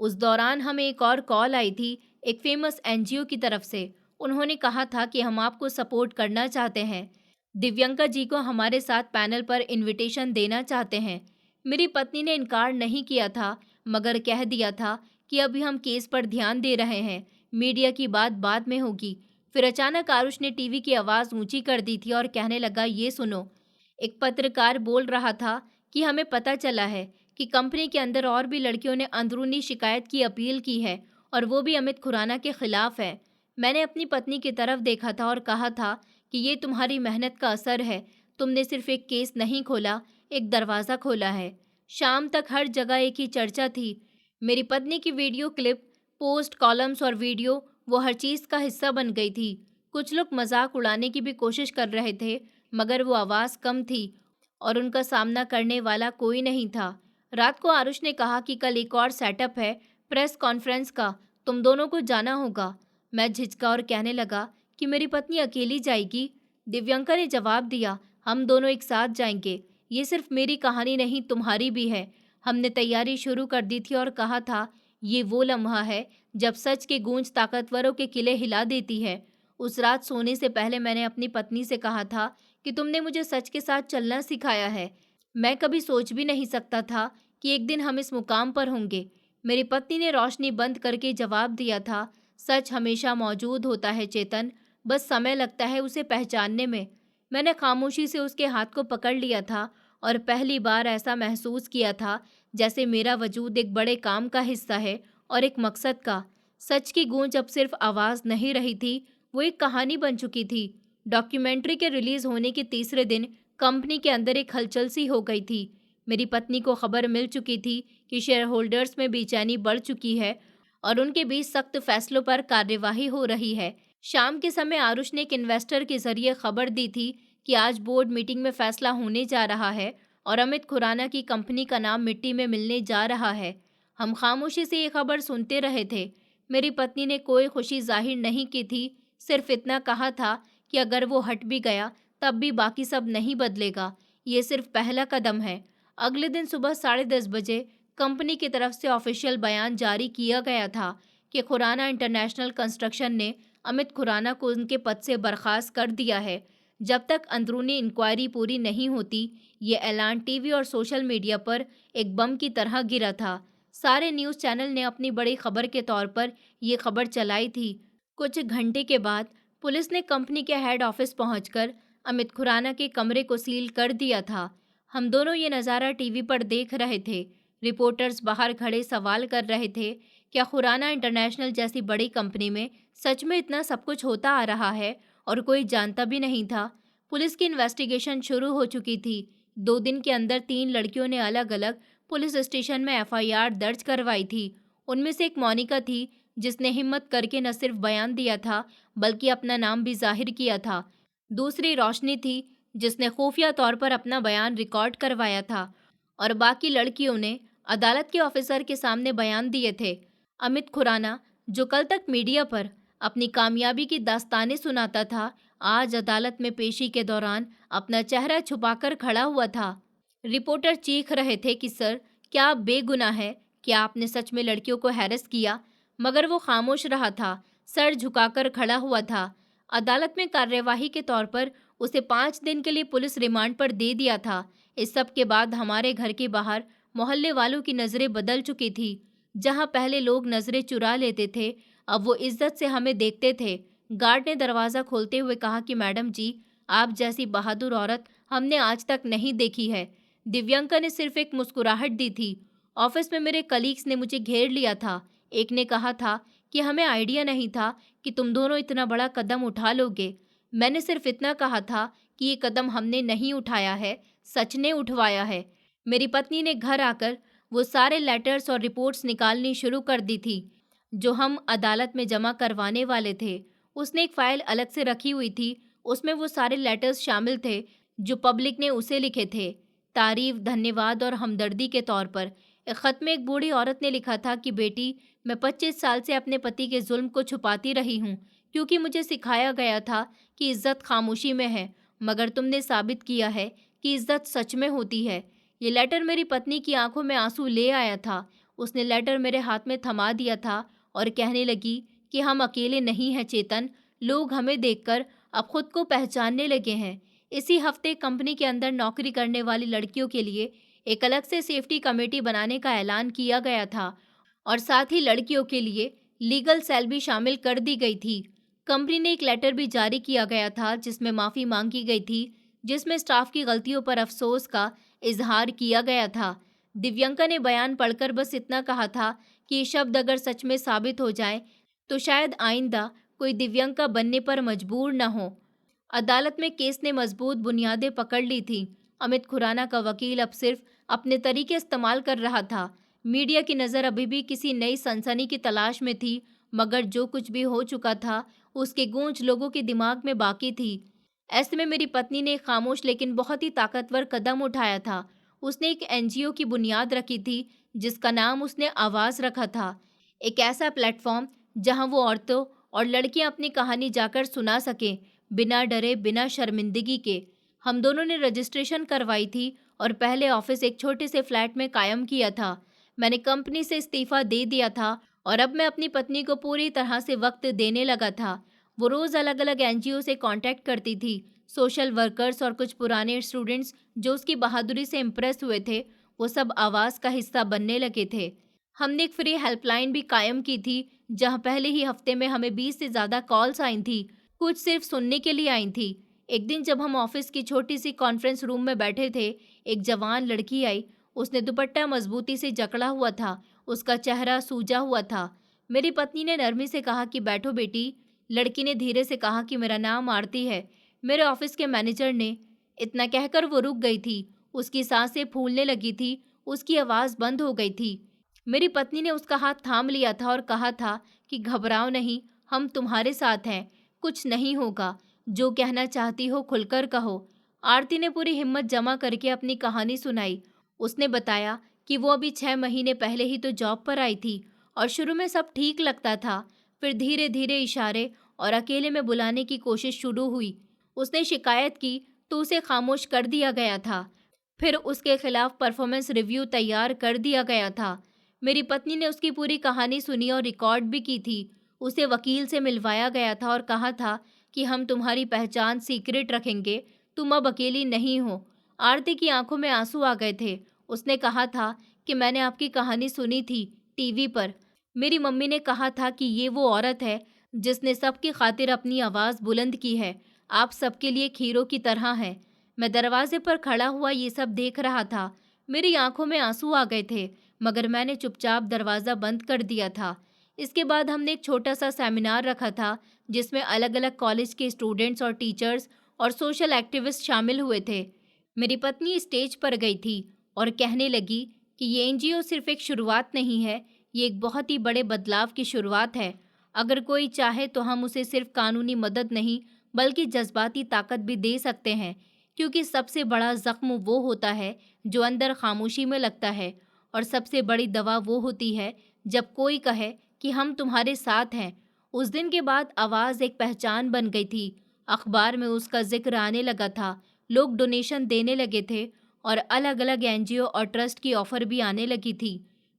A: उस दौरान हमें एक और कॉल आई थी, एक फेमस एनजीओ की तरफ से। उन्होंने कहा था कि हम आपको सपोर्ट करना चाहते हैं। दिव्यंका जी को हमारे साथ पैनल पर इनविटेशन देना चाहते हैं। मेरी पत्नी ने इनकार नहीं किया था, मगर कह दिया था कि अभी हम केस पर ध्यान दे रहे हैं, मीडिया की बात बाद में होगी। फिर अचानक आरुष ने टीवी की आवाज़ ऊंची कर दी थी और कहने लगा, ये सुनो। एक पत्रकार बोल रहा था कि हमें पता चला है कि कंपनी के अंदर और भी लड़कियों ने अंदरूनी शिकायत की अपील की है और वो भी अमित खुराना के खिलाफ है। मैंने अपनी पत्नी की तरफ देखा था और कहा था कि ये तुम्हारी मेहनत का असर है। तुमने सिर्फ एक केस नहीं खोला, एक दरवाज़ा खोला है। शाम तक हर जगह एक ही चर्चा थी। मेरी पत्नी की वीडियो क्लिप, पोस्ट, कॉलम्स और वीडियो, वो हर चीज़ का हिस्सा बन गई थी। कुछ लोग मजाक उड़ाने की भी कोशिश कर रहे थे, मगर वो आवाज़ कम थी और उनका सामना करने वाला कोई नहीं था। रात को आरुष ने कहा कि कल एक और सेटअप है, प्रेस कॉन्फ्रेंस का, तुम दोनों को जाना होगा। मैं झिझका और कहने लगा कि मेरी पत्नी अकेली जाएगी। दिव्यंका ने जवाब दिया, हम दोनों एक साथ जाएंगे। ये सिर्फ मेरी कहानी नहीं, तुम्हारी भी है। हमने तैयारी शुरू कर दी थी और कहा था, ये वो लम्हा है जब सच की गूंज ताकतवरों के किले हिला देती है। उस रात सोने से पहले मैंने अपनी पत्नी से कहा था कि तुमने मुझे सच के साथ चलना सिखाया है। मैं कभी सोच भी नहीं सकता था कि एक दिन हम इस मुकाम पर होंगे। मेरी पत्नी ने रोशनी बंद करके जवाब दिया था, सच हमेशा मौजूद होता है चेतन, बस समय लगता है उसे पहचानने में। मैंने खामोशी से उसके हाथ को पकड़ लिया था और पहली बार ऐसा महसूस किया था जैसे मेरा वजूद एक बड़े काम का हिस्सा है और एक मकसद का। सच की गूंज अब सिर्फ आवाज़ नहीं रही थी, वो एक कहानी बन चुकी थी। डॉक्यूमेंट्री के रिलीज होने के तीसरे दिन कंपनी के अंदर एक हलचल सी हो गई थी। मेरी पत्नी को खबर मिल चुकी थी कि शेयर होल्डर्स में बेचैनी बढ़ चुकी है और उनके बीच सख्त फैसलों पर कार्यवाही हो रही है। शाम के समय आरुष ने एक इन्वेस्टर के जरिए खबर दी थी कि आज बोर्ड मीटिंग में फैसला होने जा रहा है और अमित खुराना की कंपनी का नाम मिट्टी में मिलने जा रहा है। हम खामोशी से ये खबर सुनते रहे थे। मेरी पत्नी ने कोई खुशी जाहिर नहीं की थी, सिर्फ इतना कहा था कि अगर वो हट भी गया तब भी बाकी सब नहीं बदलेगा, ये सिर्फ पहला कदम है। अगले दिन सुबह 10:30 बजे कंपनी की तरफ से ऑफिशियल बयान जारी किया गया था कि खुराना इंटरनेशनल कंस्ट्रक्शन ने अमित खुराना को उनके पद से बर्खास्त कर दिया है। जब तक अंदरूनी इंक्वायरी पूरी नहीं होती, ये ऐलान टीवी और सोशल मीडिया पर एक बम की तरह गिरा था। सारे न्यूज़ चैनल ने अपनी बड़ी खबर के तौर पर ये खबर चलाई थी। कुछ घंटे के बाद पुलिस ने कंपनी के हेड ऑफिस पहुंचकर अमित खुराना के कमरे को सील कर दिया था। हम दोनों ये नज़ारा टीवी पर देख रहे थे। रिपोर्टर्स बाहर खड़े सवाल कर रहे थे, क्या खुराना इंटरनेशनल जैसी बड़ी कंपनी में सच में इतना सब कुछ होता आ रहा है और कोई जानता भी नहीं था। पुलिस की इन्वेस्टिगेशन शुरू हो चुकी थी। 2 दिन के अंदर 3 लड़कियों ने अलग अलग पुलिस स्टेशन में एफआईआर दर्ज करवाई थी। उनमें से एक मोनिका थी, जिसने हिम्मत करके न सिर्फ बयान दिया था बल्कि अपना नाम भी जाहिर किया था। दूसरी रोशनी थी, जिसने खुफिया तौर पर अपना बयान रिकॉर्ड करवाया था और बाकी लड़कियों ने अदालत के ऑफिसर के सामने बयान दिए थे। अमित खुराना, जो कल तक मीडिया पर अपनी कामयाबी की दास्तानें सुनाता था, आज अदालत में पेशी के दौरान अपना चेहरा छुपाकर खड़ा हुआ था। रिपोर्टर चीख रहे थे कि सर, क्या आप बेगुनाह हैं? क्या आपने सच में लड़कियों को हैरेस किया? मगर वो खामोश रहा था, सर झुकाकर खड़ा हुआ था। अदालत में कार्यवाही के तौर पर उसे 5 दिन के लिए पुलिस रिमांड पर दे दिया था। इस सब के बाद हमारे घर के बाहर मोहल्ले वालों की नज़रें बदल चुकी थी। जहां पहले लोग नज़रें चुरा लेते थे, अब वो इज्जत से हमें देखते थे। गार्ड ने दरवाज़ा खोलते हुए कहा कि मैडम जी, आप जैसी बहादुर औरत हमने आज तक नहीं देखी है। दिव्यंका ने सिर्फ एक मुस्कुराहट दी थी। ऑफिस में मेरे कलीग्स ने मुझे घेर लिया था। एक ने कहा था कि हमें आइडिया नहीं था कि तुम दोनों इतना बड़ा कदम उठा लोगे। मैंने सिर्फ इतना कहा था कि ये कदम हमने नहीं उठाया है, सच ने उठवाया है। मेरी पत्नी ने घर आकर वो सारे लेटर्स और रिपोर्ट्स निकालनी शुरू कर दी थी जो हम अदालत में जमा करवाने वाले थे। उसने एक फाइल अलग से रखी हुई थी, उसमें वो सारे लेटर्स शामिल थे जो पब्लिक ने उसे लिखे थे, तारीफ, धन्यवाद और हमदर्दी के तौर पर। एक खत में एक बूढ़ी औरत ने लिखा था कि बेटी, मैं 25 साल से अपने पति के जुल्म को छुपाती रही हूँ, क्योंकि मुझे सिखाया गया था कि इज्जत खामोशी में है, मगर तुमने साबित किया है कि इज्जत सच में होती है। ये लेटर मेरी पत्नी की आंखों में आंसू ले आया था। उसने लेटर मेरे हाथ में थमा दिया था और कहने लगी कि हम अकेले नहीं हैं चेतन, लोग हमें देखकर अब खुद को पहचानने लगे हैं। इसी हफ्ते कंपनी के अंदर नौकरी करने वाली लड़कियों के लिए एक अलग से सेफ्टी कमेटी बनाने का ऐलान किया गया था और साथ ही लड़कियों के लिए लीगल सेल भी शामिल कर दी गई थी। कंपनी ने एक लेटर भी जारी किया गया था जिसमें माफ़ी मांगी गई थी, जिसमें स्टाफ की गलतियों पर अफसोस का इजहार किया गया था। दिव्यंका ने बयान पढ़कर बस इतना कहा था कि ये शब्द अगर सच में साबित हो जाए तो शायद आइंदा कोई दिव्यंका बनने पर मजबूर न हो। अदालत में केस ने मजबूत बुनियादें पकड़ ली थी। अमित खुराना का वकील अब सिर्फ अपने तरीके इस्तेमाल कर रहा था। मीडिया की नज़र अभी भी किसी नई सनसनी की तलाश में थी, मगर जो कुछ भी हो चुका था उसकी गूंज लोगों के दिमाग में बाकी थी। ऐसे में मेरी पत्नी ने एक खामोश लेकिन बहुत ही ताकतवर कदम उठाया था। उसने एक एनजीओ की बुनियाद रखी थी जिसका नाम उसने आवाज़ रखा था। एक ऐसा प्लेटफॉर्म जहां वो औरतों और लड़कियां अपनी कहानी जाकर सुना सकें, बिना डरे, बिना शर्मिंदगी के। हम दोनों ने रजिस्ट्रेशन करवाई थी और पहले ऑफिस एक छोटे से फ्लैट में कायम किया था। मैंने कंपनी से इस्तीफा दे दिया था और अब मैं अपनी पत्नी को पूरी तरह से वक्त देने लगा था। वो रोज़ अलग अलग एनजीओ से कांटेक्ट करती थी। सोशल वर्कर्स और कुछ पुराने स्टूडेंट्स जो उसकी बहादुरी से इम्प्रेस हुए थे, वो सब आवाज़ का हिस्सा बनने लगे थे। हमने एक फ्री हेल्पलाइन भी कायम की थी जहां पहले ही हफ्ते में हमें 20 से ज़्यादा कॉल्स आई थी, कुछ सिर्फ सुनने के लिए आई थी। एक दिन जब हम ऑफिस की छोटी सी कॉन्फ्रेंस रूम में बैठे थे, एक जवान लड़की आई। उसने दुपट्टा मजबूती से जकड़ा हुआ था, उसका चेहरा सूजा हुआ था। मेरी पत्नी ने नरमी से कहा कि बैठो बेटी। लड़की ने धीरे से कहा कि मेरा नाम आरती है, मेरे ऑफिस के मैनेजर ने। इतना कहकर वो रुक गई थी। उसकी सांसें फूलने लगी थी, उसकी आवाज़ बंद हो गई थी। मेरी पत्नी ने उसका हाथ थाम लिया था और कहा था कि घबराओ नहीं, हम तुम्हारे साथ हैं, कुछ नहीं होगा, जो कहना चाहती हो खुलकर कहो। आरती ने पूरी हिम्मत जमा करके अपनी कहानी सुनाई। उसने बताया कि वो अभी 6 महीने पहले ही तो जॉब पर आई थी और शुरू में सब ठीक लगता था, फिर धीरे धीरे इशारे और अकेले में बुलाने की कोशिश शुरू हुई। उसने शिकायत की तो उसे खामोश कर दिया गया था। फिर उसके खिलाफ परफॉर्मेंस रिव्यू तैयार कर दिया गया था। मेरी पत्नी ने उसकी पूरी कहानी सुनी और रिकॉर्ड भी की थी। उसे वकील से मिलवाया गया था और कहा था कि हम तुम्हारी पहचान सीक्रेट रखेंगे, तुम अब अकेली नहीं हो। आरती की आंखों में आंसू आ गए थे। उसने कहा था कि मैंने आपकी कहानी सुनी थी टीवी पर। मेरी मम्मी ने कहा था कि ये वो औरत है जिसने सबकी खातिर अपनी आवाज़ बुलंद की है। आप सबके लिए एक हीरो की तरह हैं। मैं दरवाजे पर खड़ा हुआ ये सब देख रहा था। मेरी आंखों में आंसू आ गए थे, मगर मैंने चुपचाप दरवाज़ा बंद कर दिया था। इसके बाद हमने एक छोटा सा सेमिनार रखा था जिसमें अलग अलग कॉलेज के स्टूडेंट्स और टीचर्स और सोशल एक्टिविस्ट शामिल हुए थे। मेरी पत्नी स्टेज पर गई थी और कहने लगी कि ये एनजीओ सिर्फ एक शुरुआत नहीं है, ये एक बहुत ही बड़े बदलाव की शुरुआत है। अगर कोई चाहे तो हम उसे सिर्फ कानूनी मदद नहीं बल्कि जज्बाती ताकत भी दे सकते हैं, क्योंकि सबसे बड़ा जख्म वो होता है जो अंदर खामोशी में लगता है, और सबसे बड़ी दवा वो होती है जब कोई कहे कि हम तुम्हारे साथ हैं। उस दिन के बाद आवाज़ एक पहचान बन गई थी। अखबार में उसका जिक्र आने लगा था, लोग डोनेशन देने लगे थे और अलग अलग एनजीओ और ट्रस्ट की ऑफ़र भी आने लगी थी।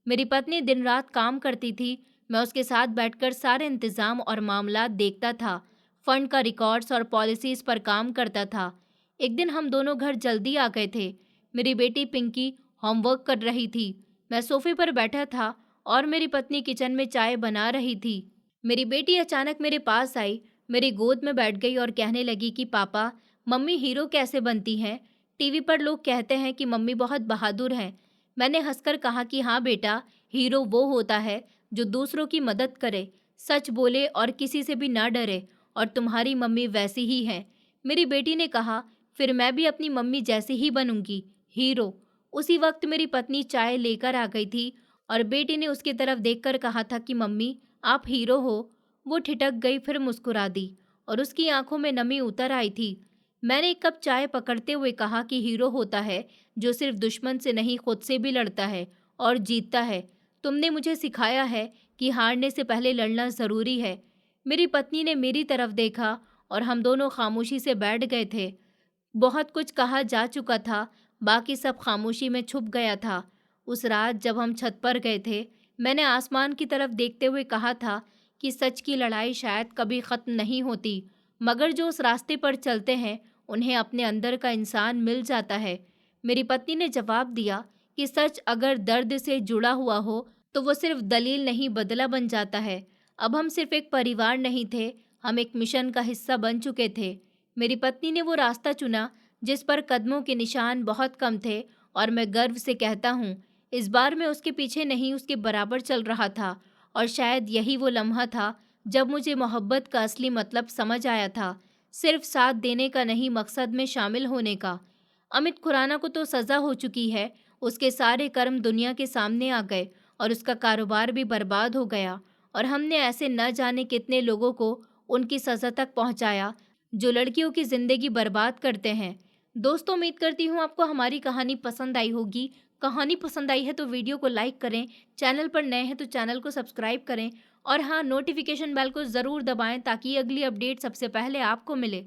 A: मेरी पत्नी दिन रात काम करती थी। मैं उसके साथ बैठकर सारे इंतज़ाम और मामलात देखता था, फंड का रिकॉर्ड्स और पॉलिसीज़ पर काम करता था। एक दिन हम दोनों घर जल्दी आ गए थे। मेरी बेटी पिंकी होमवर्क कर रही थी। मैं सोफे पर बैठा था और मेरी पत्नी किचन में चाय बना रही थी। मेरी बेटी अचानक मेरे पास आई, मेरी गोद में बैठ गई और कहने लगी कि पापा, मम्मी हीरो कैसे बनती हैं? टीवी पर लोग कहते हैं कि मम्मी बहुत बहादुर हैं। मैंने हंसकर कहा कि हाँ बेटा, हीरो वो होता है जो दूसरों की मदद करे, सच बोले और किसी से भी ना डरे, और तुम्हारी मम्मी वैसी ही है। मेरी बेटी ने कहा, फिर मैं भी अपनी मम्मी जैसी ही बनूंगी, हीरो। उसी वक्त मेरी पत्नी चाय लेकर आ गई थी और बेटी ने उसकी तरफ देखकर कहा था कि मम्मी, आप हीरो हो। वो ठिठक गई, फिर मुस्कुरा दी और उसकी आंखों में नमी उतर आई थी। मैंने एक कप चाय पकड़ते हुए कहा कि हीरो होता है जो सिर्फ दुश्मन से नहीं, खुद से भी लड़ता है और जीतता है। तुमने मुझे सिखाया है कि हारने से पहले लड़ना जरूरी है। मेरी पत्नी ने मेरी तरफ देखा और हम दोनों खामोशी से बैठ गए थे। बहुत कुछ कहा जा चुका था, बाकी सब खामोशी में छुप गया था। उस रात जब हम छत पर गए थे, मैंने आसमान की तरफ देखते हुए कहा था कि सच की लड़ाई शायद कभी ख़त्म नहीं होती, मगर जो उस रास्ते पर चलते हैं, उन्हें अपने अंदर का इंसान मिल जाता है। मेरी पत्नी ने जवाब दिया कि सच अगर दर्द से जुड़ा हुआ हो, तो वो सिर्फ दलील नहीं, बदला बन जाता है। अब हम सिर्फ एक परिवार नहीं थे, हम एक मिशन का हिस्सा बन चुके थे। मेरी पत्नी ने वो रास्ता चुना जिस पर कदमों के निशान बहुत कम थे, और मैं गर्व से कहता हूँ, इस बार मैं उसके पीछे नहीं, उसके बराबर चल रहा था। और शायद यही वो लम्हा था जब मुझे मोहब्बत का असली मतलब समझ आया था, सिर्फ साथ देने का नहीं, मकसद में शामिल होने का। अमित खुराना को तो सज़ा हो चुकी है, उसके सारे कर्म दुनिया के सामने आ गए और उसका कारोबार भी बर्बाद हो गया, और हमने ऐसे न जाने कितने लोगों को उनकी सज़ा तक पहुंचाया जो लड़कियों की ज़िंदगी बर्बाद करते हैं। दोस्तों, उम्मीद करती हूँ आपको हमारी कहानी पसंद आई होगी। कहानी पसंद आई है तो वीडियो को लाइक करें, चैनल पर नए हैं तो चैनल को सब्सक्राइब करें और हाँ, नोटिफिकेशन बेल को ज़रूर दबाएं ताकि अगली अपडेट सबसे पहले आपको मिले।